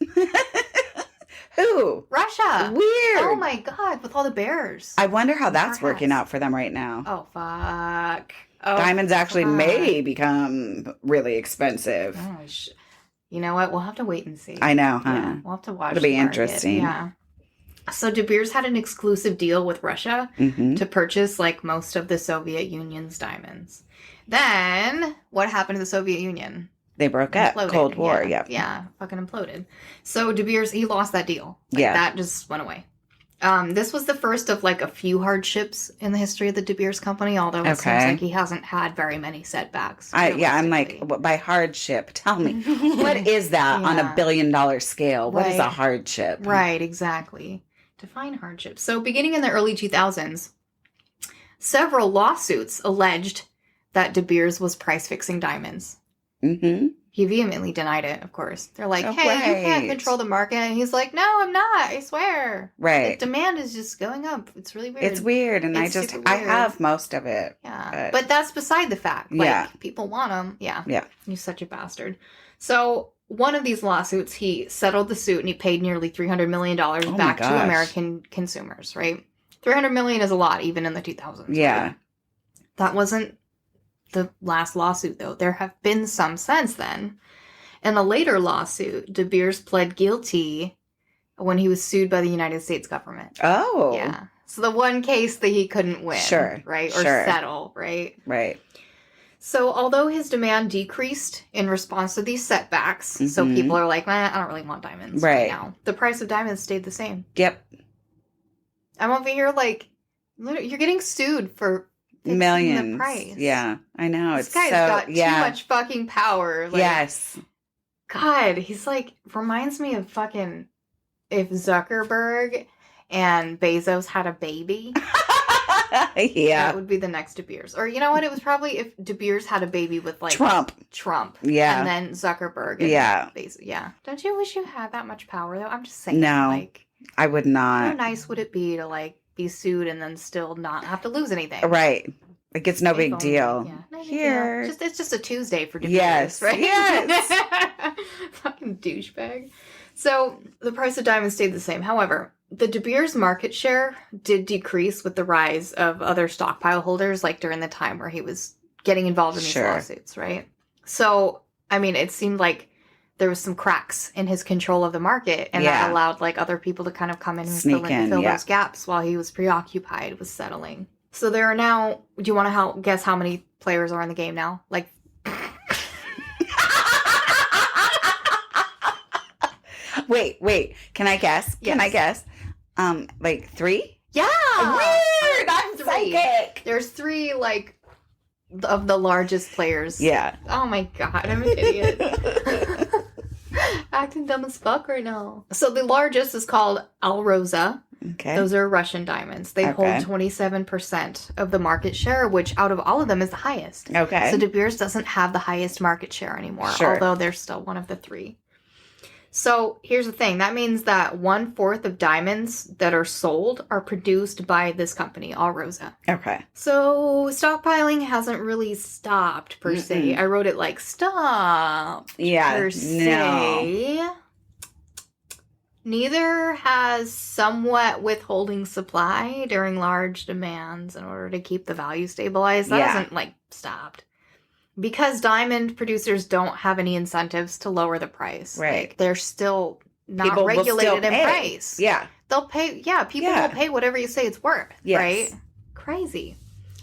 Who? Russia. Weird. Oh my God, with all the bears. I wonder how that's working out for them right now. Oh, fuck. Oh, diamonds actually may become really expensive. Oh, you know what? We'll have to wait and see. I know, huh? Yeah, we'll have to watch. It'll be interesting. Yeah. So De Beers had an exclusive deal with Russia to purchase like most of the Soviet Union's diamonds. Then what happened to the Soviet Union? They broke up. Cold War, Yeah, fucking imploded. So De Beers, he lost that deal. Like, that just went away. This was the first of like a few hardships in the history of the De Beers company, although it seems like he hasn't had very many setbacks. I'm like, by hardship, tell me, what is that on $1 billion scale? What is a hardship? Right, exactly. Define hardship. So beginning in the early 2000s, several lawsuits alleged that De Beers was price fixing diamonds. He vehemently denied it, of course. They're like, hey, you can't control the market. And he's like, no, I'm not. I swear. Right. The demand is just going up. It's really weird. It's weird. And I have most of it. Yeah. But that's beside the fact. Like, people want them. Yeah. Yeah. He's such a bastard. So one of these lawsuits, he settled the suit and he paid nearly $300 million back to American consumers, right? $300 million is a lot, even in the 2000s. Yeah. Right? That wasn't the last lawsuit, though. There have been some since then. In a later lawsuit, De Beers pled guilty when he was sued by the United States government. Oh. Yeah. So the one case that he couldn't win. Sure. Right? Or settle, right? Right. So although his demand decreased in response to these setbacks, so people are like, I don't really want diamonds right now. The price of diamonds stayed the same. Yep. I'm over here like, you're getting sued for millions. The price. Yeah, I know. This guy's got too much fucking power. Like, yes. God, he's like, reminds me of fucking if Zuckerberg and Bezos had a baby. Yeah. That would be the next De Beers. Or you know what? It was probably if De Beers had a baby with like Trump. Yeah. And then Zuckerberg. And yeah. Yeah. Don't you wish you had that much power though? I'm just saying. No. Like, I would not. How nice would it be to like be sued and then still not have to lose anything? Right. Like it's no big deal. Yeah. No Here. deal. It's just a Tuesday for De Beers, yes. right? Yes. Fucking douchebag. So the price of diamonds stayed the same. However, the De Beers market share did decrease with the rise of other stockpile holders, like during the time where he was getting involved in these lawsuits, right? So, I mean, it seemed like there was some cracks in his control of the market, and that allowed like other people to kind of come in and fill those gaps while he was preoccupied with settling. So there are now, do you want to guess how many players are in the game now? Like, Wait. Can I guess? Yes. Can I guess? Like 3? Yeah. Weird. I'm psychic. There's 3, like, of the largest players. Yeah. Oh my god, I'm an idiot. Acting dumb as fuck right now. So the largest is called Alrosa. Okay. Those are Russian diamonds. They hold 27% of the market share, which out of all of them is the highest. Okay. So De Beers doesn't have the highest market share anymore, although they're still one of the 3. So here's the thing. That means that 1/4 of diamonds that are sold are produced by this company, Alrosa. Okay. So stockpiling hasn't really stopped per se. I wrote it like stop. Yeah. Per se. No. Neither has somewhat withholding supply during large demands in order to keep the value stabilized. That hasn't like stopped. Because diamond producers don't have any incentives to lower the price. Right. Like, they're still not People regulated in price. Yeah. They'll pay. Yeah, people will pay whatever you say it's worth. Yes. Right? Crazy.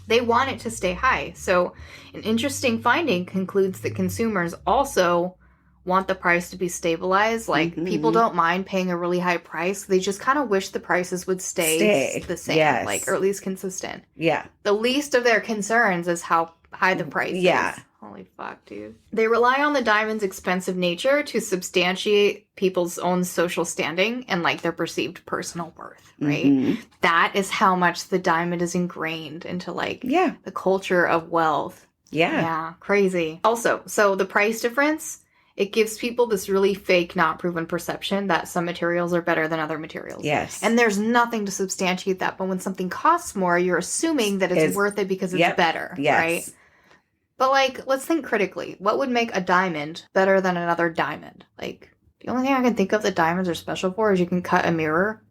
They want it to stay high. So an interesting finding concludes that consumers also want the price to be stabilized. Like, people don't mind paying a really high price. They just kind of wish the prices would stay the same. Yes. Like, or at least consistent. Yeah. The least of their concerns is how high the price is. Holy fuck, dude. They rely on the diamond's expensive nature to substantiate people's own social standing and like their perceived personal worth, right? That is how much the diamond is ingrained into like the culture of wealth. Yeah, crazy. Also, so the price difference, it gives people this really fake, not proven perception that some materials are better than other materials. Yes. And there's nothing to substantiate that. But when something costs more, you're assuming that it's worth it because it's better, right? But, like, let's think critically. What would make a diamond better than another diamond? Like, the only thing I can think of that diamonds are special for is you can cut a mirror.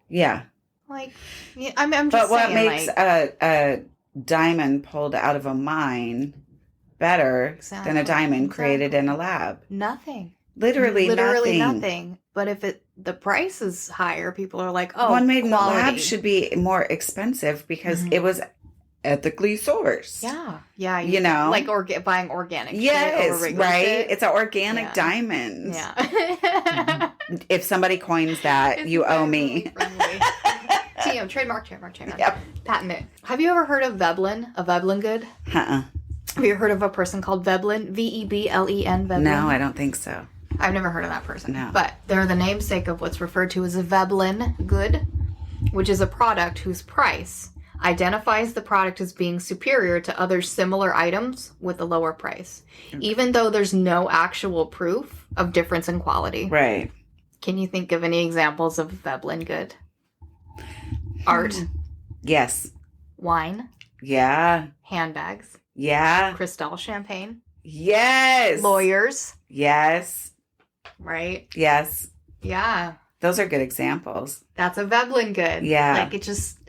Yeah. Like, yeah, I'm just saying, what makes a diamond pulled out of a mine better than a diamond created in a lab? Nothing. Literally nothing. But if the price is higher, people are like, oh, one made in a lab should be more expensive because it was ethically sourced. Yeah. You know? Like buying organic shit yes, over right? shit. It's an organic diamond. Yeah. If somebody coins that, It's you owe me. TM, trademark. Yep. Patent it. Have you ever heard of Veblen? A Veblen good? Uh-uh. Have you heard of a person called Veblen? Veblen, Veblen? No, I don't think so. I've never heard of that person. No. But they're the namesake of what's referred to as a Veblen good, which is a product whose price identifies the product as being superior to other similar items with a lower price, even though there's no actual proof of difference in quality. Right. Can you think of any examples of Veblen good? Art. Yes. Wine. Yeah. Handbags. Yeah. Cristal champagne. Yes. Lawyers. Yes. Right? Yes. Yeah. Those are good examples. That's a Veblen good. Yeah. Like,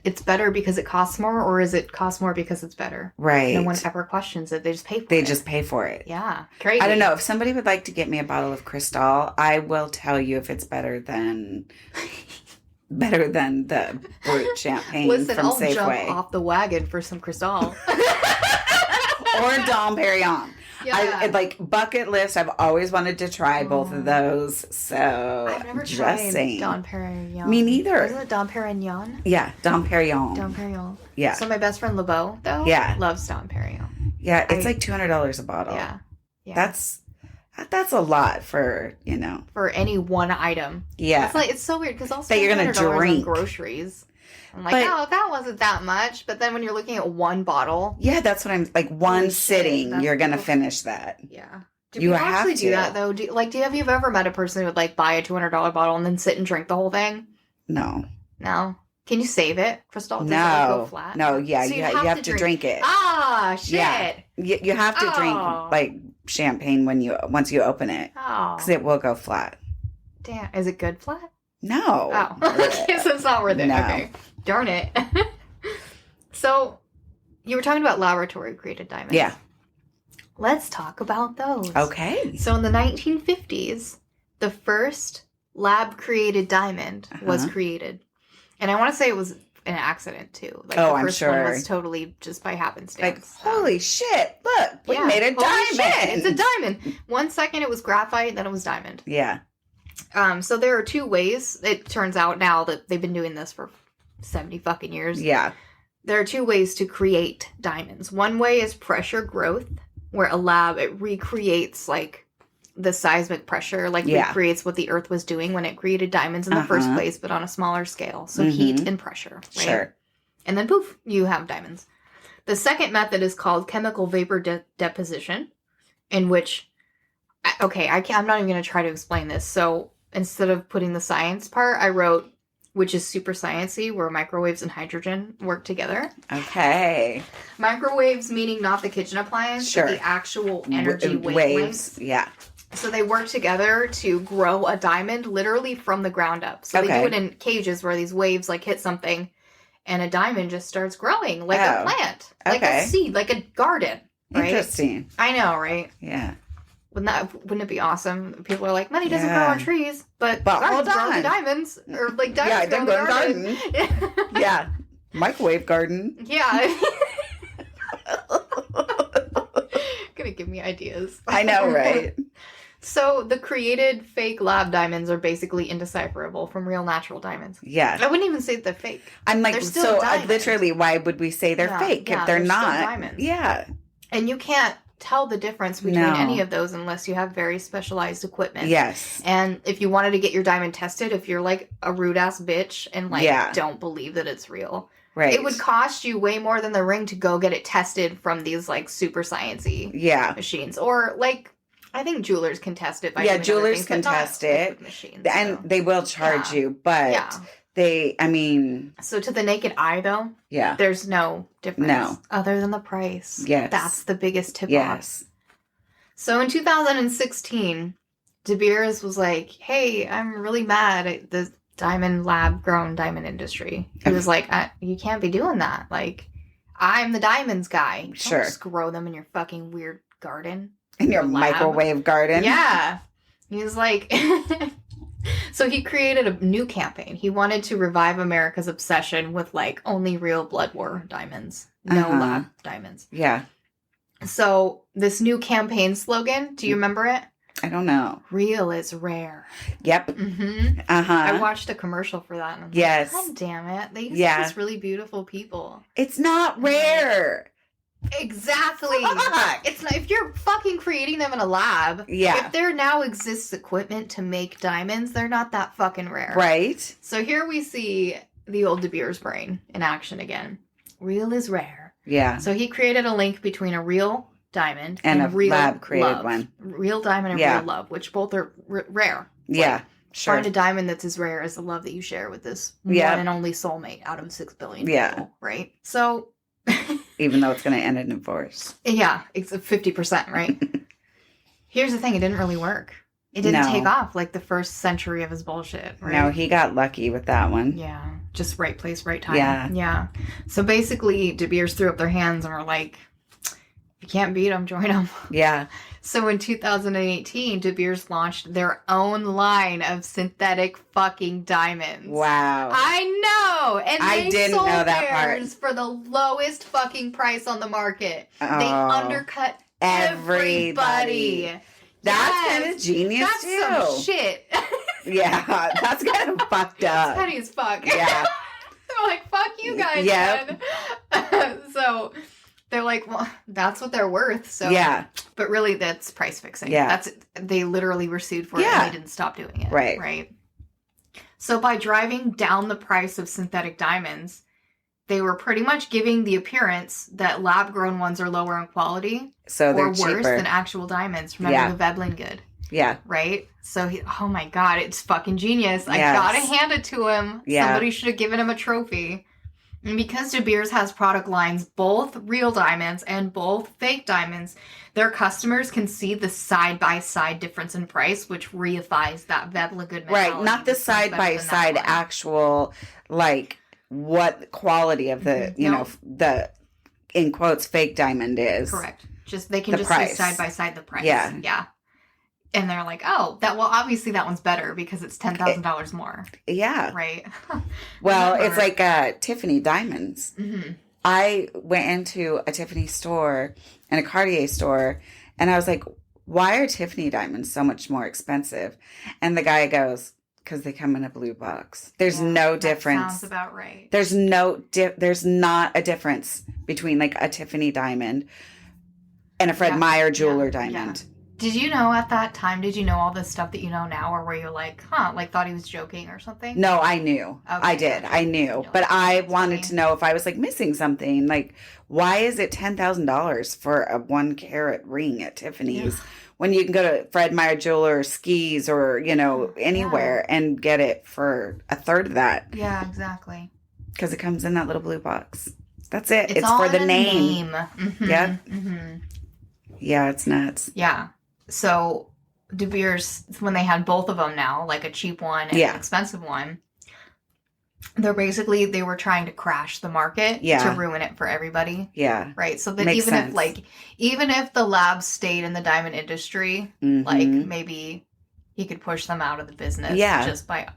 it's better because it costs more, or is it cost more because it's better? Right. No one ever questions it. They just pay for it. They just pay for it. Yeah. Crazy. I don't know. If somebody would like to get me a bottle of Cristal, I will tell you if it's better than the brut champagne from I'll Safeway. jump off the wagon for some Cristal. Or Dom Perignon. Yeah. I like bucket list. I've always wanted to try both of those. So I've never just tried saying. Dom Perignon. Me neither. Isn't it Dom Perignon? Yeah, Dom Perignon. Dom Perignon. Yeah. So my best friend LeBeau, though, loves Dom Perignon. Yeah, it's like $200 a bottle. Yeah. That's a lot for, for any one item. Yeah. It's so weird because also that you're gonna drink groceries. I'm like, oh, that wasn't that much. But then when you're looking at one bottle. Yeah, that's what I'm like. One sitting, you're going to finish that. Yeah. Do you actually do that, though? Have you ever met a person who would, like, buy a $200 bottle and then sit and drink the whole thing? No. No? Can you save it, Crystal? Does no. it, like, go flat? No, yeah. So you have to drink it. Ah, shit. Yeah. You have to drink, like, champagne once you open it. Oh. Because it will go flat. Damn. Is it good flat? No. Oh. Okay, so it's not worth it. No. Okay. Darn it. So, you were talking about laboratory-created diamonds. Yeah. Let's talk about those. Okay. So in the 1950s, the first lab-created diamond was created. And I want to say it was an accident, too. Like, the first one was totally just by happenstance. Like, holy shit, look, we made a diamond. Shit, it's a diamond. 1 second it was graphite, then it was diamond. Yeah. So there are two ways. It turns out now that they've been doing this for 70 fucking years. Yeah. There are two ways to create diamonds. One way is pressure growth, where a lab, it recreates, like, the seismic pressure, like, recreates what the Earth was doing when it created diamonds in the first place, but on a smaller scale. So heat and pressure, right? Sure. And then, poof, you have diamonds. The second method is called chemical vapor deposition, in which, I'm not even going to try to explain this. So instead of putting the science part, I wrote, which is super sciencey, where microwaves and hydrogen work together. Okay. Microwaves meaning not the kitchen appliance, but the actual energy wavelengths. Yeah. So they work together to grow a diamond literally from the ground up. So they do it in cages where these waves, like, hit something, and a diamond just starts growing like a plant, like a seed, like a garden. Right? Interesting. I know, right? Yeah. Wouldn't it be awesome? People are like, money doesn't grow on trees, but hold on. grow diamonds. Or, like, diamonds grow in the garden. Yeah. Microwave garden. Yeah. Gonna give me ideas. I know, right? So the created fake lab diamonds are basically indecipherable from real natural diamonds. Yeah. I wouldn't even say they're fake. I'm like, literally, why would we say they're fake if they're not? Still diamonds. Yeah. And you can't tell the difference between any of those unless you have very specialized equipment. Yes. And if you wanted to get your diamond tested, if you're, like, a rude ass bitch and, like, don't believe that it's real, right, it would cost you way more than the ring to go get it tested from these, like, super sciencey machines. Or, like, I think jewelers can test it by jewelers can test it. Machines, and they will charge you, but so to the naked eye, though, there's no difference other than the price. Yes. That's the biggest tip off. So in 2016, De Beers was like, hey, I'm really mad at the diamond lab-grown diamond industry. He was like, you can't be doing that. Like, I'm the diamonds guy. Don't just grow them in your fucking weird garden. In your microwave garden? Yeah. He was like... So he created a new campaign. He wanted to revive America's obsession with, like, only real blood war diamonds. No lab diamonds. Yeah. So this new campaign slogan, do you remember it? I don't know. Real is rare. Yep. Mm-hmm. I watched a commercial for that. And I'm like, God damn it. They used to just really beautiful people. It's not rare. Exactly. It's not, if you're fucking creating them in a lab, if there now exists equipment to make diamonds, they're not that fucking rare. Right. So here we see the old De Beers brain in action again. Real is rare. Yeah. So he created a link between a real diamond and a real lab created love. one. Real diamond and real love, which both are rare. Yeah. Like, find a diamond that's as rare as the love that you share with this one and only soulmate out of 6 billion people, right? So... Even though it's going to end in divorce. Yeah, it's 50%, right? Here's the thing, it didn't really work. It didn't take off like the first century of his bullshit, right? No, he got lucky with that one. Yeah, just right place, right time. Yeah. So basically, De Beers threw up their hands and were like, if you can't beat them, join them. Yeah. So in 2018, De Beers launched their own line of synthetic fucking diamonds. Wow. I know! And I didn't know that part. For the lowest fucking price on the market. They undercut everybody. That's kind of genius, too. That's some shit. Yeah, that's kind of fucked up. That's petty as fuck. Yeah. They're like, fuck you guys, man. So... They're like, well, that's what they're worth. So but really, that's price fixing. Yeah, they literally were sued for it, and they didn't stop doing it. Right. Right. So by driving down the price of synthetic diamonds, they were pretty much giving the appearance that lab-grown ones are lower in quality so they're or worse cheaper than actual diamonds. Remember the Veblen good? Yeah. Right? So, oh my God, it's fucking genius. I gotta hand it to him. Yeah. Somebody should have given him a trophy. And because De Beers has product lines, both real diamonds and both fake diamonds, their customers can see the side-by-side difference in price, which reifies that Veblen good mentality. Right, not the side-by-side actual, like, what quality of the, you know, the, in quotes, fake diamond is. Correct. Just, they can just see side-by-side the price. Yeah. Yeah. And they're like, oh, obviously that one's better because it's $10,000 more. Yeah. Right. Well, it's like Tiffany diamonds. Mm-hmm. I went into a Tiffany store and a Cartier store, and I was like, why are Tiffany diamonds so much more expensive? And the guy goes, because they come in a blue box. There's no difference. Sounds about right. There's not a difference between like a Tiffany diamond and a Fred Meyer jeweler diamond. Yeah. Did you know at that time, did you know all this stuff that you know now, or were you like, like thought he was joking or something? No, I knew. Okay, I did. I knew. But like, I wanted to know if I was like missing something. Like, why is it $10,000 for a 1 carat ring at Tiffany's when you can go to Fred Meyer Jeweler or Skis or, you know, anywhere and get it for a third of that? Yeah, exactly. Because it comes in that little blue box. That's it. It's for the name. Mm-hmm. Yep. Mm-hmm. Yeah, it's nuts. Yeah. So De Beers, when they had both of them now, like a cheap one and an expensive one, they were trying to crash the market to ruin it for everybody. Yeah. Right. So that even if the labs stayed in the diamond industry, like maybe he could push them out of the business just by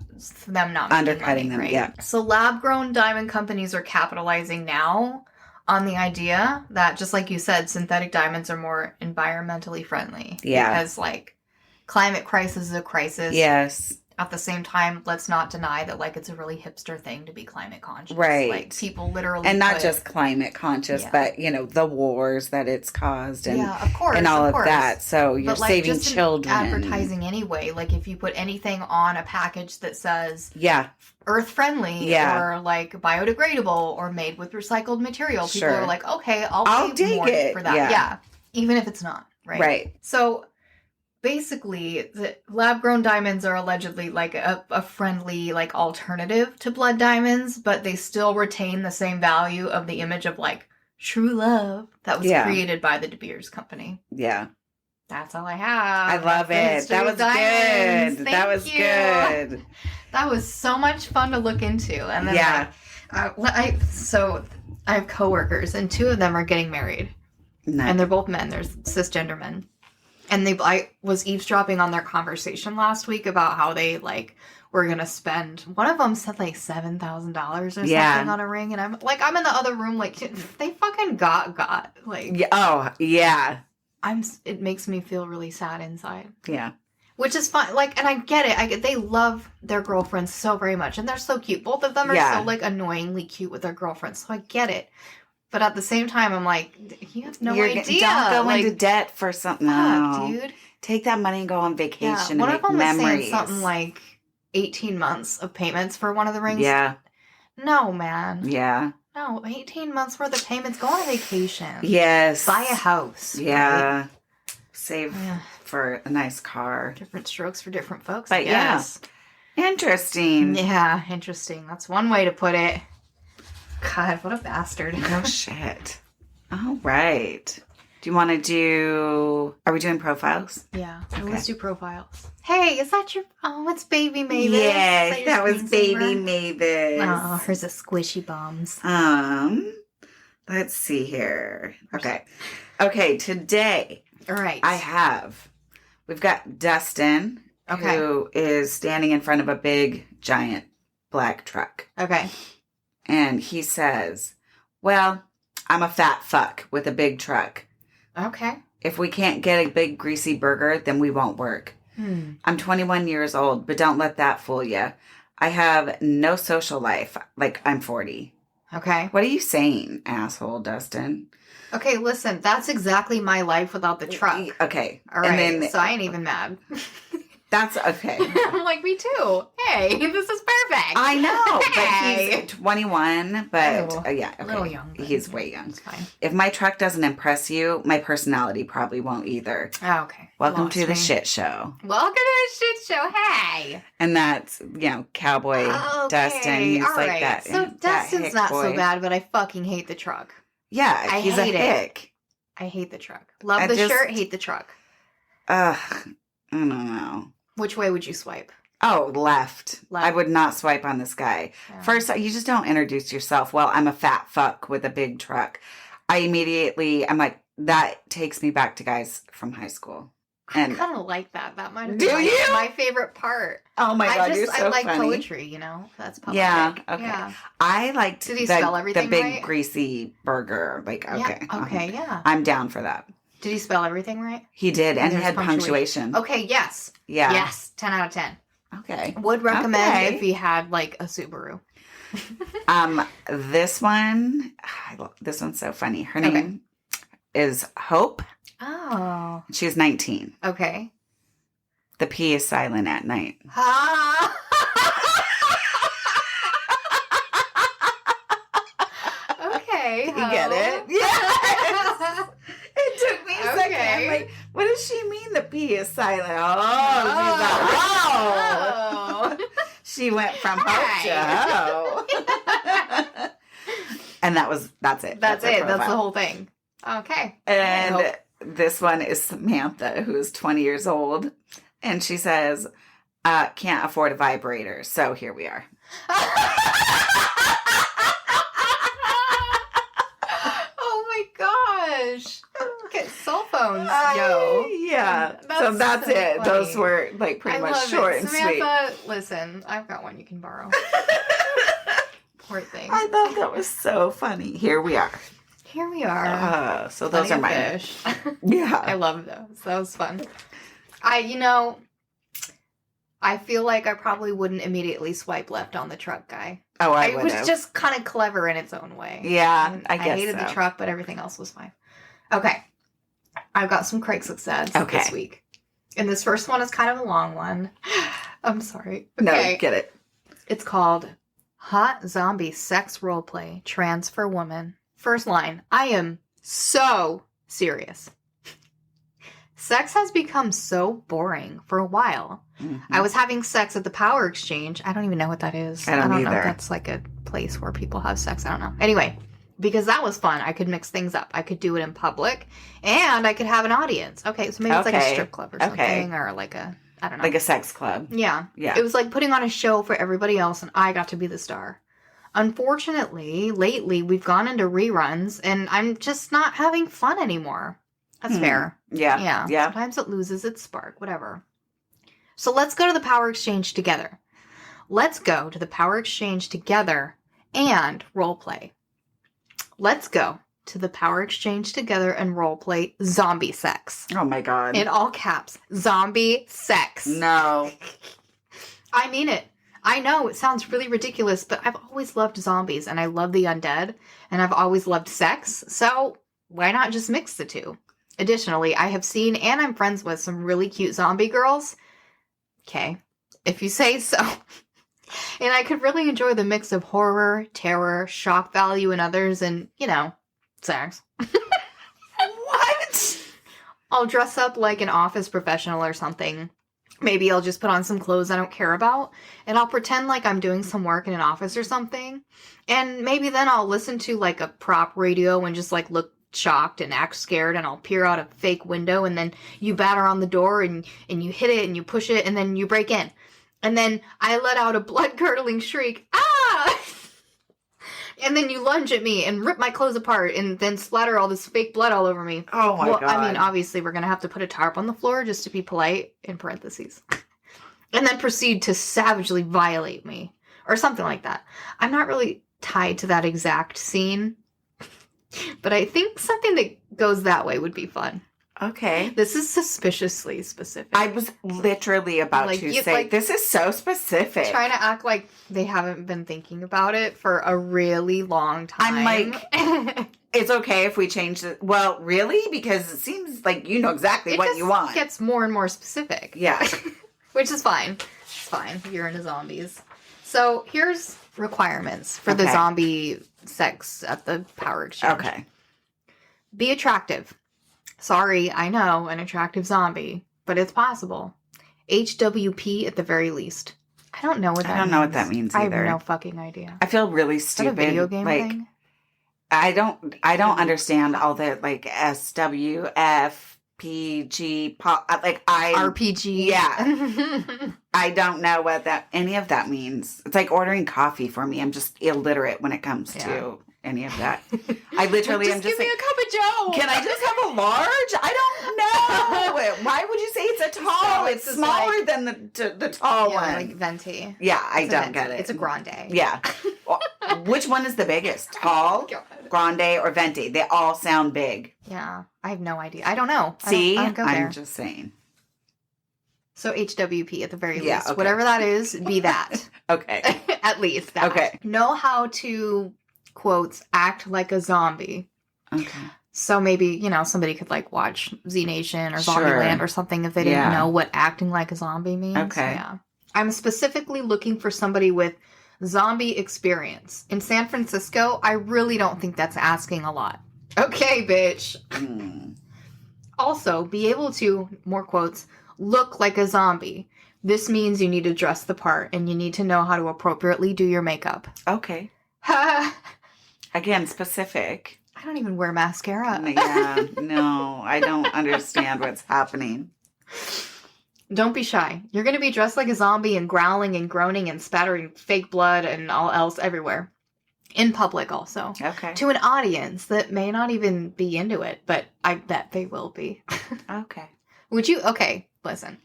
them not undercutting them. Right? Yeah. So lab grown diamond companies are capitalizing now on the idea that, just like you said, synthetic diamonds are more environmentally friendly. Yeah. Because, like, climate crisis is a crisis. Yes. At the same time, let's not deny that, like, it's a really hipster thing to be climate conscious. Right. Like, people literally and not just climate conscious, but, you know, the wars that it's caused and, of course, and all of that. So you're saving just children. Advertising anyway. Like, if you put anything on a package that says... earth-friendly or like biodegradable or made with recycled material. People are like, okay, I'll pay more for that. Yeah. Even if it's not, right? Right. So basically, the lab-grown diamonds are allegedly like a friendly like alternative to blood diamonds, but they still retain the same value of the image of like true love that was created by the De Beers company. Yeah. That's all I have. I love it. That was good. That was good. That was so much fun to look into. And then I have coworkers, and 2 of them are getting married. Nice. And they're both men. They're cisgender men. And I was eavesdropping on their conversation last week about how they like were gonna spend. One of them said like $7,000 or something on a ring, and I'm in the other room like they fucking got like. Oh yeah. It makes me feel really sad inside. Yeah. Which is fine. Like, and I get it. They love their girlfriends so very much. And they're so cute. Both of them are so, like, annoyingly cute with their girlfriends. So I get it. But at the same time, I'm like, you have no idea. Don't go into debt for something. No. Dude. Take that money and go on vacation and make memories. One of them was saying something like 18 months of payments for one of the rings. Yeah. No, man. Yeah. No, 18 months worth of payments. Go on a vacation. Yes. Buy a house. Yeah. Right? Save for a nice car. Different strokes for different folks. But yes. Interesting. Yeah, interesting. That's one way to put it. God, what a bastard. No shit. All right. Do you want to do... Are we doing profiles? Yeah. Okay. Let's do profiles. Hey, is that your... Oh, it's Baby Mavis. Yeah, that was Baby Mavis. Oh, hers are squishy bombs. Let's see here. Okay, today... All right. We've got Dustin, who is standing in front of a big, giant black truck. Okay. And he says, well, I'm a fat fuck with a big truck. Okay. If we can't get a big, greasy burger, then we won't work. I'm 21 years old, but don't let that fool you. I have no social life. Like, I'm 40. Okay. What are you saying, asshole, Dustin? Okay, listen, that's exactly my life without the truck. Okay. All right, so I ain't even mad. That's okay. I'm like, me too. Hey, this is perfect. I know, Hey. but he's 21, but yeah, okay. A little young. He's way young. It's fine. If my truck doesn't impress you, my personality probably won't either. Oh, okay. Welcome to the shit show. Welcome to the shit show. Hey. And that's, cowboy Dustin. He's all like right. that. So Dustin's not boy. so bad, but I fucking hate the truck. Yeah, he's a hick. I hate the truck. Love the shirt, hate the truck. I don't know. Which way would you swipe? Oh, left. I would not swipe on this guy. Yeah. First, you just don't introduce yourself. Well, I'm a fat fuck with a big truck. I'm like, that takes me back to guys from high school. And I kind of like that. That might be my favorite part. Oh my God, you're so funny. I like poetry, That's poetic. Yeah, okay. Yeah. I liked Did he spell everything the big right? Greasy burger. Like, okay. Yeah, okay, yeah. I'm down for that. Did he spell everything right? He did, and he had punctuation. Okay, yes. Yeah. Yes, 10 out of 10. Okay. Would recommend if he had, like, a Subaru. This one's so funny. Her name is Hope. Oh. She's 19. Okay. The P is silent at night. Okay. You get it? Yes! It took me a second. I'm like, what does she mean the P is silent? Oh. She went from Hope to Ho. And that's it. That's it. That's the whole thing. Okay. And this one is Samantha, who's 20 years old. And she says, can't afford a vibrator. So here we are. Oh my gosh. Get cell phones, yo. Yeah. So that's so it. Funny. Those were like pretty much short and Samantha, sweet. Listen, I've got one you can borrow. Poor thing. I thought that was so funny. Here we are. So those are mine. Fish. Yeah. I love those. That was fun. I feel like I probably wouldn't immediately swipe left on the truck guy. Oh, I would. It was just kind of clever in its own way. Yeah, I guess I hated the truck, but everything else was fine. Okay. I've got some Craigslist ads this week. And this first one is kind of a long one. I'm sorry. Okay. No, get it. It's called Hot Zombie Sex Roleplay Trans for Woman. First line, I am so serious. Sex has become so boring for a while. Mm-hmm. I was having sex at the Power Exchange. I don't even know what that is. I don't know if that's like a place where people have sex. I don't know. Anyway, because that was fun. I could mix things up. I could do it in public, and I could have an audience. Okay, so maybe it's like a strip club or something, or like a, I don't know. Like a sex club. Yeah. Yeah. It was like putting on a show for everybody else, and I got to be the star. Unfortunately, lately, we've gone into reruns, and I'm just not having fun anymore. That's fair. Yeah. Yeah. Sometimes it loses its spark, whatever. So let's go to the Power Exchange together. Let's go to the Power Exchange together and role play. Let's go to the Power Exchange together and role play zombie sex. Oh my God. In all caps. Zombie sex. No. I mean it. I know it sounds really ridiculous, but I've always loved zombies and I love the undead and I've always loved sex. So why not just mix the two? Additionally, I have seen and I'm friends with some really cute zombie girls. Okay, if you say so. And I could really enjoy the mix of horror, terror, shock value, and others, and, sex. What? I'll dress up like an office professional or something. Maybe I'll just put on some clothes I don't care about, and I'll pretend like I'm doing some work in an office or something. And maybe then I'll listen to, like, a prop radio and just, like, look shocked and act scared, and I'll peer out a fake window, and then you batter on the door and you hit it and you push it and then you break in, and then I let out a blood-curdling shriek, ah, and then you lunge at me and rip my clothes apart and then splatter all this fake blood all over me. Oh my God. I mean, obviously we're gonna have to put a tarp on the floor just to be polite, in parentheses, and then proceed to savagely violate me or something like that. I'm not really tied to that exact scene, but I think something that goes that way would be fun. Okay. This is suspiciously specific. I was literally about to say, this is so specific. Trying to act like they haven't been thinking about it for a really long time. I'm like, it's okay if we change it. Well, really? Because it seems like you know exactly what you want. It gets more and more specific. Yeah. Which is fine. It's fine. You're into zombies. So here's requirements for the zombie sex at the power exchange. Okay. Be attractive. Sorry, I know, an attractive zombie, but it's possible. HWP at the very least. I don't know what that means. I don't know what that means either. I have no fucking idea. I feel really stupid. Is that a video game thing? I don't understand all the like SWFPG RPG. Yeah. I don't know what any of that means. It's like ordering coffee for me. I'm just illiterate when it comes to any of that. I literally am just give me a cup of Joe. Can I just have a large? I don't know. Why would you say it's a tall? It's smaller than the tall one. Like venti. Yeah, I don't get it. It's a grande. Yeah. Which one is the biggest? Tall, grande, or venti? They all sound big. Yeah, I have no idea. I don't know. See, I don't go there. I'm just saying. So HWP at the very least. Okay. Whatever that is, be that. Okay. At least that. Okay. Know how to, quotes, act like a zombie. Okay. So maybe, somebody could like watch Z Nation or Zombieland or something if they didn't know what acting like a zombie means. Okay. Yeah. I'm specifically looking for somebody with zombie experience. In San Francisco, I really don't think that's asking a lot. Okay, bitch. Also, be able to, more quotes, look like a zombie. This means you need to dress the part and you need to know how to appropriately do your makeup. Okay. Again, specific. I don't even wear mascara. Yeah, no, I don't understand what's happening. Don't be shy. You're going to be dressed like a zombie and growling and groaning and spattering fake blood and all else everywhere. In public also. Okay. To an audience that may not even be into it, but I bet they will be. Okay. Would you, listen.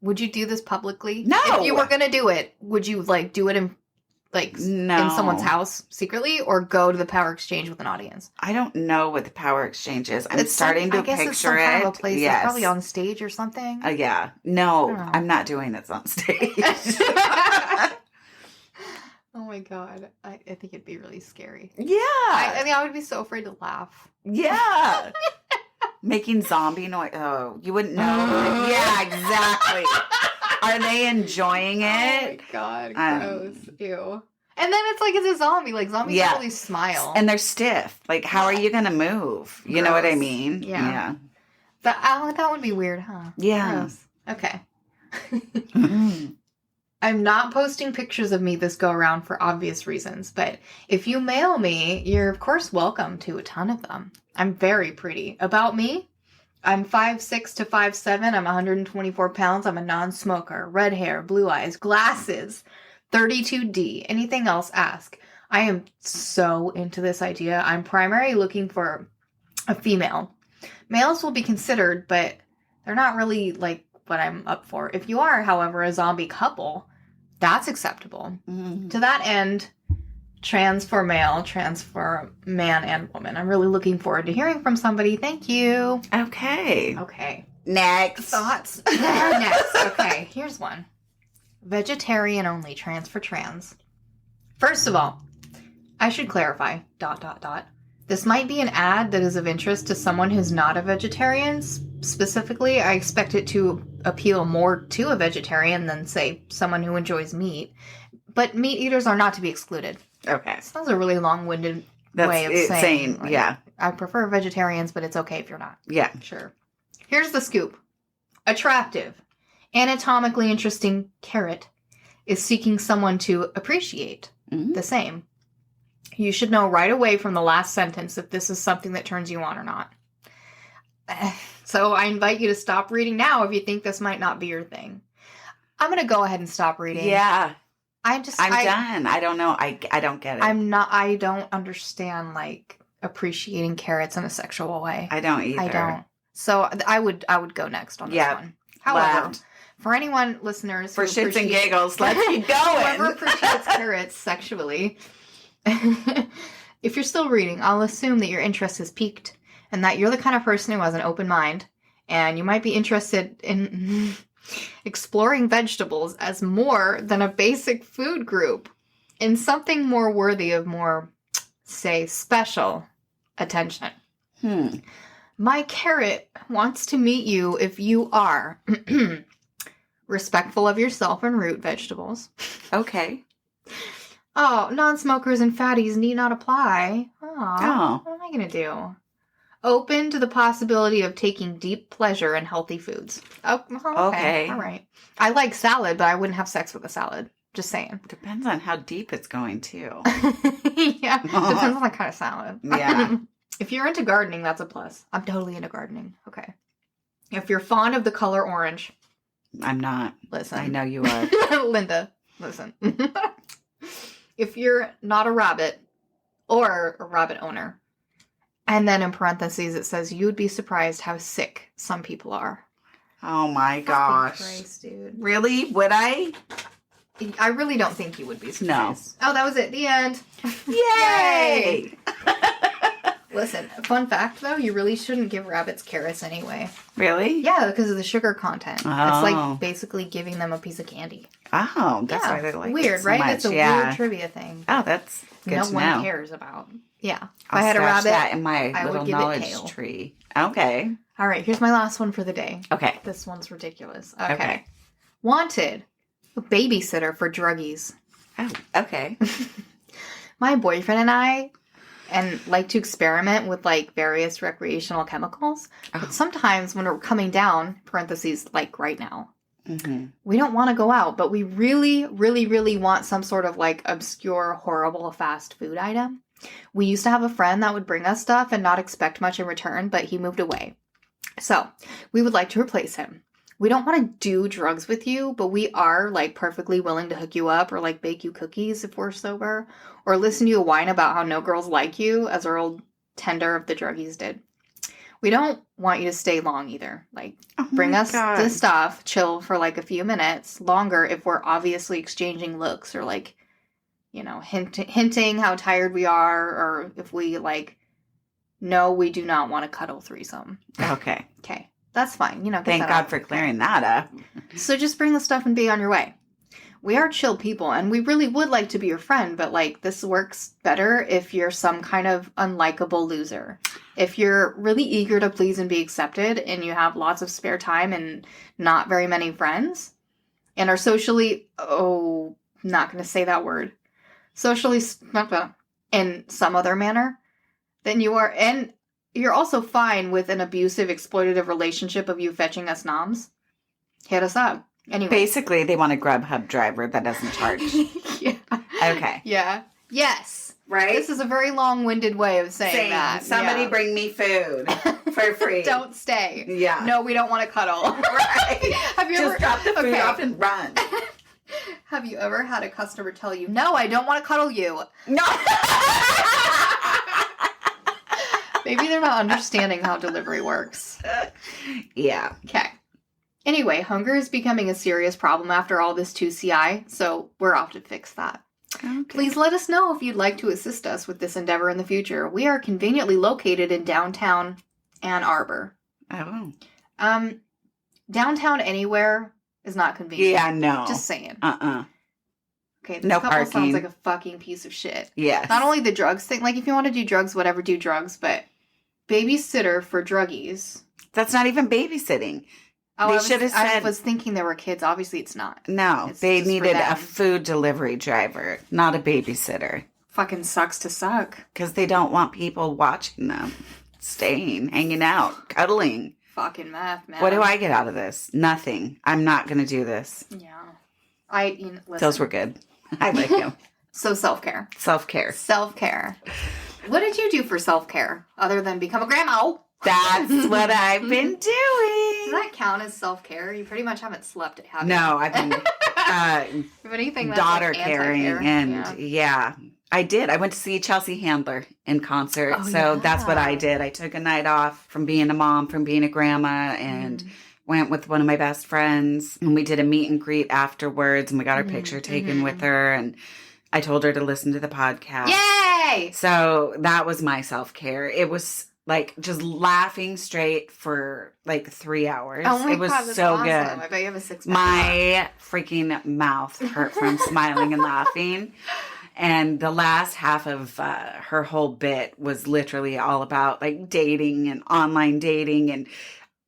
Would you do this publicly? No. If you were going to do it, would you do it in someone's house secretly or go to the power exchange with an audience? I don't know what the power exchange is. I'm starting to picture it's some it. Kind of a place. Yes. It's probably on stage or something. Yeah. No, I'm not doing this on stage. Oh my God. I think it'd be really scary. Yeah. I would be so afraid to laugh. Yeah. Making zombie noise. Oh, you wouldn't know. Yeah, exactly. Are they enjoying it? Oh my God, gross. Ew. And then it's a zombie. Like, zombies don't really smile. And they're stiff. Like, how are you going to move? You know what I mean? Yeah. That would be weird, huh? Yeah. Gross. Okay. I'm not posting pictures of me this go around for obvious reasons, but if you mail me, you're of course welcome to a ton of them. I'm very pretty. About me, I'm 5'6" to 5'7". I'm 124 pounds. I'm a non-smoker. Red hair, blue eyes, glasses, 32D. Anything else, ask. I am so into this idea. I'm primarily looking for a female. Males will be considered, but they're not really like what I'm up for. If you are, however, a zombie couple, that's acceptable. Mm-hmm. To that end, trans for male, trans for man and woman. I'm really looking forward to hearing from somebody. Thank you. Okay. Next. Thoughts? Next. Okay, here's one. Vegetarian only, trans for trans. First of all, I should clarify, ... This might be an ad that is of interest to someone who's not a vegetarian. Specifically, I expect it to appeal more to a vegetarian than, say, someone who enjoys meat. But meat eaters are not to be excluded. Okay. So that's a really long-winded way of saying yeah. I prefer vegetarians, but it's okay if you're not. Yeah. Sure. Here's the scoop. Attractive, anatomically interesting carrot is seeking someone to appreciate the same. You should know right away from the last sentence if this is something that turns you on or not. So I invite you to stop reading now if you think this might not be your thing. I'm going to go ahead and stop reading. Yeah. I'm done. I don't know. I don't get it. I don't understand appreciating carrots in a sexual way. I don't either. I don't. So I would go next on this one. However, for anyone listeners for shits and giggles, let's keep going. Whoever appreciates carrots sexually, if you're still reading, I'll assume that your interest is piqued and that you're the kind of person who has an open mind and you might be interested in exploring vegetables as more than a basic food group, in something more worthy of more, say, special attention. My carrot wants to meet you if you are respectful of yourself and root vegetables. Okay. Oh, non-smokers and fatties need not apply. Oh. What am I going to do? Open to the possibility of taking deep pleasure in healthy foods. Oh, okay. All right. I like salad, but I wouldn't have sex with a salad. Just saying. Depends on how deep it's going, too. Yeah. Depends on the kind of salad. Yeah. If you're into gardening, that's a plus. I'm totally into gardening. Okay. If you're fond of the color orange. I'm not. Listen. I know you are. Linda, listen. If you're not a rabbit or a rabbit owner, and then in parentheses it says you would be surprised how sick some people are. Oh my gosh. Christ, dude. Really? Would I? I really don't think you would be surprised. No. Oh, that was it. The end. Yay! Listen, fun fact though, you really shouldn't give rabbits carrots anyway. Really? Yeah, because of the sugar content. Oh. It's like basically giving them a piece of candy. Oh, that's why they like weird, it so right? much. It's a weird trivia thing. Oh, that's good to know. No one cares about. Yeah. If I'll I had a rabbit, that in my I little would give knowledge it kale. tree. Okay. All right, here's my last one for the day. Okay. This one's ridiculous. Okay. Wanted. A babysitter for druggies. Oh, okay. My boyfriend and I like to experiment with like various recreational chemicals. But sometimes when we're coming down, parentheses, like right now, we don't want to go out, but we really, really, really want some sort of like obscure, horrible fast food item. We used to have a friend that would bring us stuff and not expect much in return, but he moved away. So we would like to replace him. We don't want to do drugs with you, but we are like perfectly willing to hook you up or like bake you cookies if we're sober or listen to you whine about how no girls like you as our old tender of the druggies did. We don't want you to stay long either. Like bring us the stuff, chill for like a few minutes longer if we're obviously exchanging looks or like, you know, hinting how tired we are or if we like, no, we do not want to cuddle threesome. Okay. Okay. That's fine. You know, thank God for clearing that up. So just bring the stuff and be on your way. We are chill people and we really would like to be your friend, but like this works better if you're some kind of unlikable loser. If you're really eager to please and be accepted and you have lots of spare time and not very many friends and are socially, not going to say that word, socially in some other manner, then you are, and you're also fine with an abusive, exploitative relationship of you fetching us noms. Hit us up. Anyway. Basically, they want a Grubhub driver that doesn't charge. Yeah. Okay. Yeah. Yes. Right? This is a very long-winded way of saying that. Somebody bring me food for free. Don't stay. Yeah. No, we don't want to cuddle. Right. Have you Just drop the food off and run. Have you ever had a customer tell you, no, I don't want to cuddle you? No. Maybe they're not understanding how delivery works. Yeah. Okay. Anyway, hunger is becoming a serious problem after all this 2CI, so we're off to fix that. Okay. Please let us know if you'd like to assist us with this endeavor in the future. We are conveniently located in downtown Ann Arbor. Oh. Downtown anywhere is not convenient. Yeah, no. Just saying. Okay, this no couple parking. Sounds like a fucking piece of shit. Yes. Not only the drugs thing, like if you want to do drugs, whatever, do drugs, but babysitter for druggies. That's not even babysitting. Oh, they should have said. I was thinking there were kids. Obviously, it's not. No, it's they needed a food delivery driver, not a babysitter. Fucking sucks to suck. Because they don't want people watching them, staying, hanging out, cuddling. Fucking math, man. What do I get out of this? Nothing. I'm not going to do this. Yeah. Listen. Those were good. I like them. So self-care. Self-care. Self-care. What did you do for self-care other than become a grandma? That's what I've been doing. Does that count as self-care? You pretty much haven't slept, have you? No, I've been anything that's daughter like caring. And yeah, I did. I went to see Chelsea Handler in concert. That's what I did. I took a night off from being a mom, from being a grandma, and went with one of my best friends. And we did a meet and greet afterwards. And we got our picture taken with her. And I told her to listen to the podcast. Yay! So that was my self-care. It was like just laughing straight for like 3 hours. Oh my it was God, that's so awesome. good. I bet you have a six-pack. My freaking mouth hurt from smiling and laughing. And the last half of her whole bit was literally all about like dating and online dating. And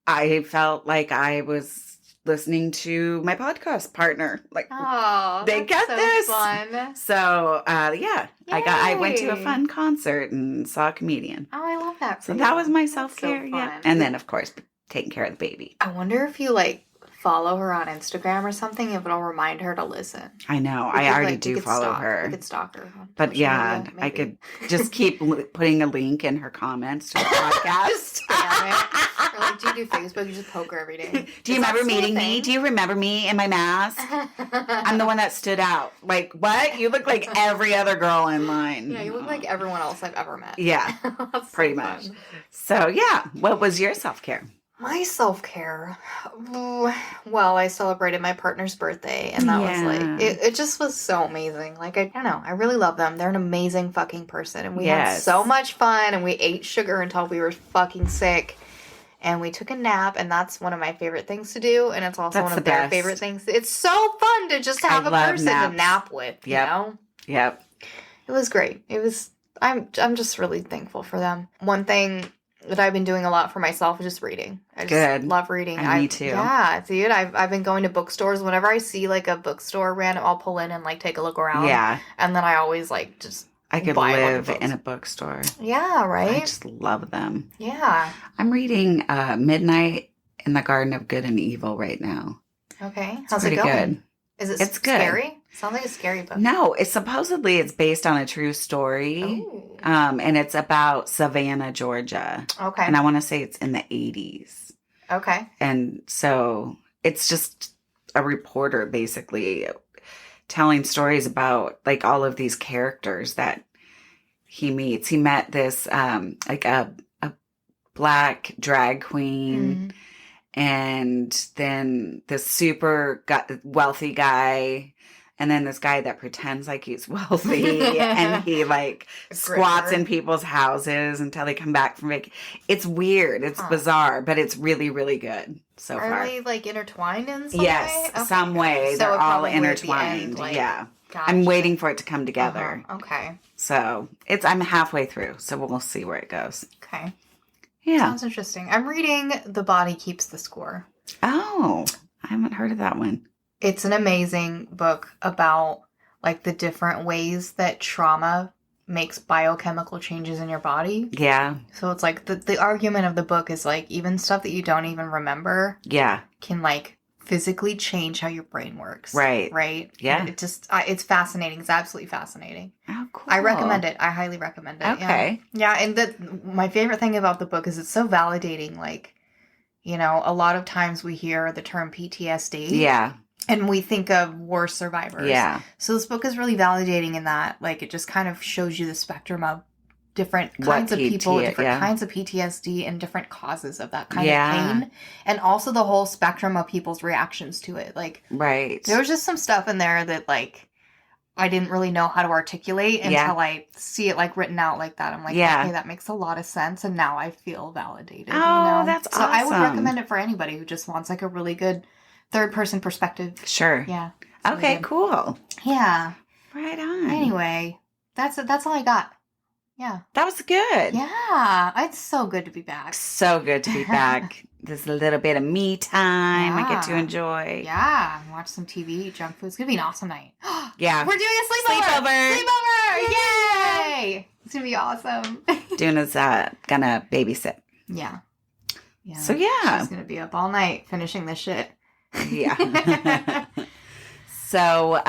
I felt like I was listening to my podcast partner. Like, oh, they get so this. Fun. So, yeah, I went to a fun concert and saw a comedian. Oh, I love that. So that was my self-care. So yeah. And then, of course, taking care of the baby. I wonder if you follow her on Instagram or something, if it'll remind her to listen. I know. I already do follow her. We could stalk her. But yeah, media, I could just keep putting a link in her comments to the podcast. Or do you do Facebook? You just poke her every day. Do you remember meeting me? Do you remember me in my mask? I'm the one that stood out. Like, what? You look like every other girl in line. Yeah, you look like everyone else I've ever met. Yeah, pretty much. So yeah, what was your self-care? My self-care, well, I celebrated my partner's birthday, and that was it just was so amazing. I don't know, I really love them. They're an amazing fucking person, and we had so much fun, and we ate sugar until we were fucking sick, and we took a nap, and that's one of my favorite things to do, and it's also one of their favorite things. It's so fun to just have a person to nap with, you know? Yep. It was great. I'm just really thankful for them. One thing that I've been doing a lot for myself is just reading. I just love reading. Me too. Yeah, dude. I've been going to bookstores. Whenever I see a bookstore random, I'll pull in and take a look around. Yeah. And then I always I could live in a bookstore. Yeah, right? I just love them. Yeah. I'm reading Midnight in the Garden of Good and Evil right now. Okay. How's it going? Good. Is it scary? Sounds like a scary book. No, it's based on a true story. Ooh. And it's about Savannah, Georgia. Okay. And I want to say it's in the 80s. Okay. And so it's just a reporter basically telling stories about all of these characters that he meets. He met this a black drag queen. And then this super wealthy guy, and then this guy that pretends like he's wealthy, and he squats in people's houses until they come back from vacation. It's weird. It's bizarre, but it's really, really good so far. Are they intertwined in some way? Okay. Some way. So they're all intertwined. Yeah. Gotcha. I'm waiting for it to come together. Okay. So I'm halfway through, so we'll see where it goes. Okay. Yeah. Sounds interesting. I'm reading The Body Keeps the Score. Oh, I haven't heard of that one. It's an amazing book about the different ways that trauma makes biochemical changes in your body. Yeah. So it's the argument of the book is even stuff that you don't even remember. Yeah. Can physically change how your brain works. Right. Right? Yeah. It just, it's fascinating. It's absolutely fascinating. Oh, cool. I recommend it. I highly recommend it. Okay. Yeah. And my favorite thing about the book is it's so validating. A lot of times we hear the term PTSD. Yeah. And we think of war survivors. Yeah. So this book is really validating in that. It just kind of shows you the spectrum of different kinds of people, different kinds of PTSD, and different causes of that kind of pain. And also the whole spectrum of people's reactions to it. Right. There was just some stuff in there that, I didn't really know how to articulate until I see it, written out like that. I'm okay, that makes a lot of sense. And now I feel validated. Oh, that's awesome. So I would recommend it for anybody who just wants, a really good third-person perspective. Sure. Yeah. Okay, really cool. Yeah. Right on. Anyway, that's all I got. Yeah. That was good. Yeah. It's so good to be back. So good to be back. This is a little bit of me time I get to enjoy. Yeah. Watch some TV, eat junk food. It's going to be an awesome night. Yeah. We're doing a sleepover. Yay! It's going to be awesome. Duna's gonna babysit. Yeah. So yeah. She's going to be up all night finishing this shit. Yeah. So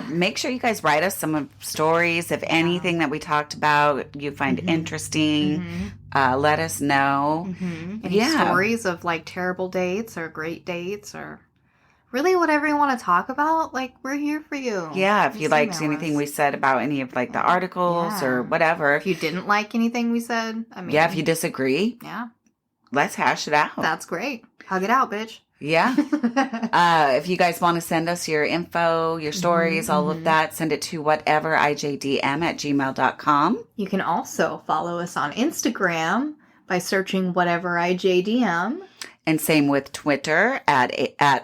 make sure you guys write us some stories. If anything that we talked about you find interesting, let us know. Any stories of terrible dates or great dates or really whatever you want to talk about, we're here for you. Yeah, if you liked anything we said about any of the articles or whatever. If you didn't like anything we said, if you disagree. Yeah. Let's hash it out. That's great. Hug it out, bitch. Yeah. If you guys want to send us your info, your stories, all of that, send it to whateverijdm@gmail.com. You can also follow us on Instagram by searching whateverijdm. And same with Twitter at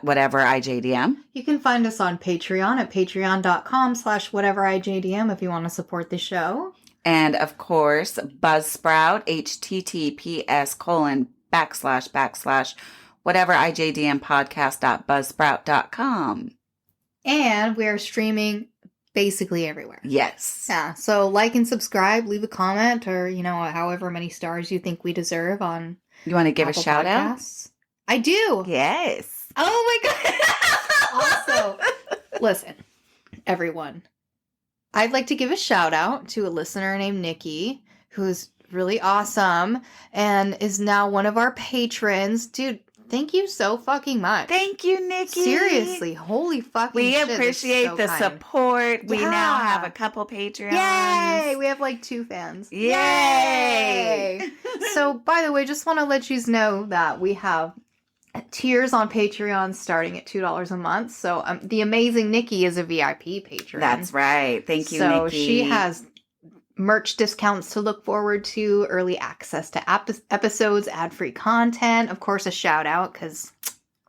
whateverijdm. You can find us on Patreon at patreon.com/whateverijdm if you want to support the show. And of course, Buzzsprout, https:// whatever, ijdmpodcast.buzzsprout.com. And we're streaming basically everywhere. Yes. Yeah. So like and subscribe, leave a comment, or, however many stars you think we deserve on You want to give Apple a shout Podcasts. Out? I do. Yes. Oh my God. Also, listen, everyone. I'd like to give a shout out to a listener named Nicky, who's really awesome and is now one of our patrons. Dude, thank you so fucking much. Thank you, Nicky. Seriously, holy fucking shit. We appreciate the support. We now have a couple Patreons. Yay! We have like 2 fans. Yay! So, by the way, just want to let you know that we have tiers on Patreon starting at $2 a month. So the amazing Nicky is a VIP patron. That's right. Thank you, so Nicky. She has merch discounts to look forward to, early access to episodes, ad-free content, of course a shout out because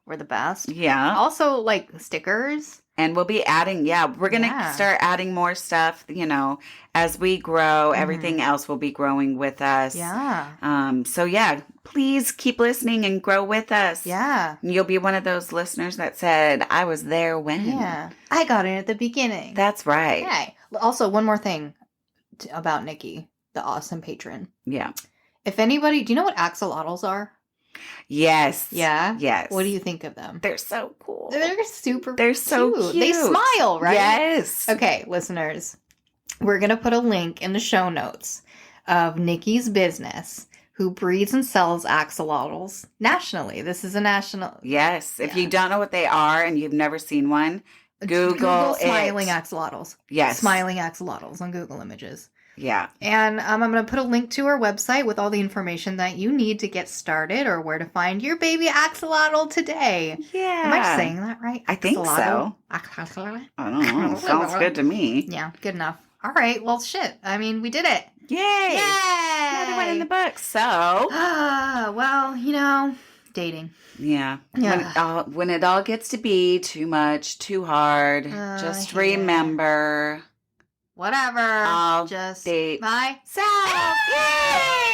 we're the best. Yeah. Also like stickers. And we'll be adding, we're going to start adding more stuff, as we grow. Everything else will be growing with us. Yeah. So please keep listening and grow with us. Yeah. You'll be one of those listeners that said, I was there when. Yeah. I got in at the beginning. That's right. Okay. Also, one more thing about Nicky, the awesome patron. Yeah. If anybody, do you know what axolotls are? Yes. Yeah? Yes. What do you think of them? They're so cool. They're super They're so cute. They smile, right? Yes. Okay, listeners. We're going to put a link in the show notes of Nicky's business, who breeds and sells axolotls nationally. This is a national... Yes. If you don't know what they are and you've never seen one, Google smiling axolotls. Yes. Smiling axolotls on Google Images. Yeah. And I'm going to put a link to her website with all the information that you need to get started or where to find your baby axolotl today. Yeah. Am I saying that right? I think so. Axolotl? I don't know. Sounds good to me. Yeah, good enough. All right. Well, shit. I mean, we did it. Yay. Yay. Another one in the books. So. Well, dating. Yeah. When it all gets to be too much, too hard, just remember. Whatever. I'll just date myself. Yay!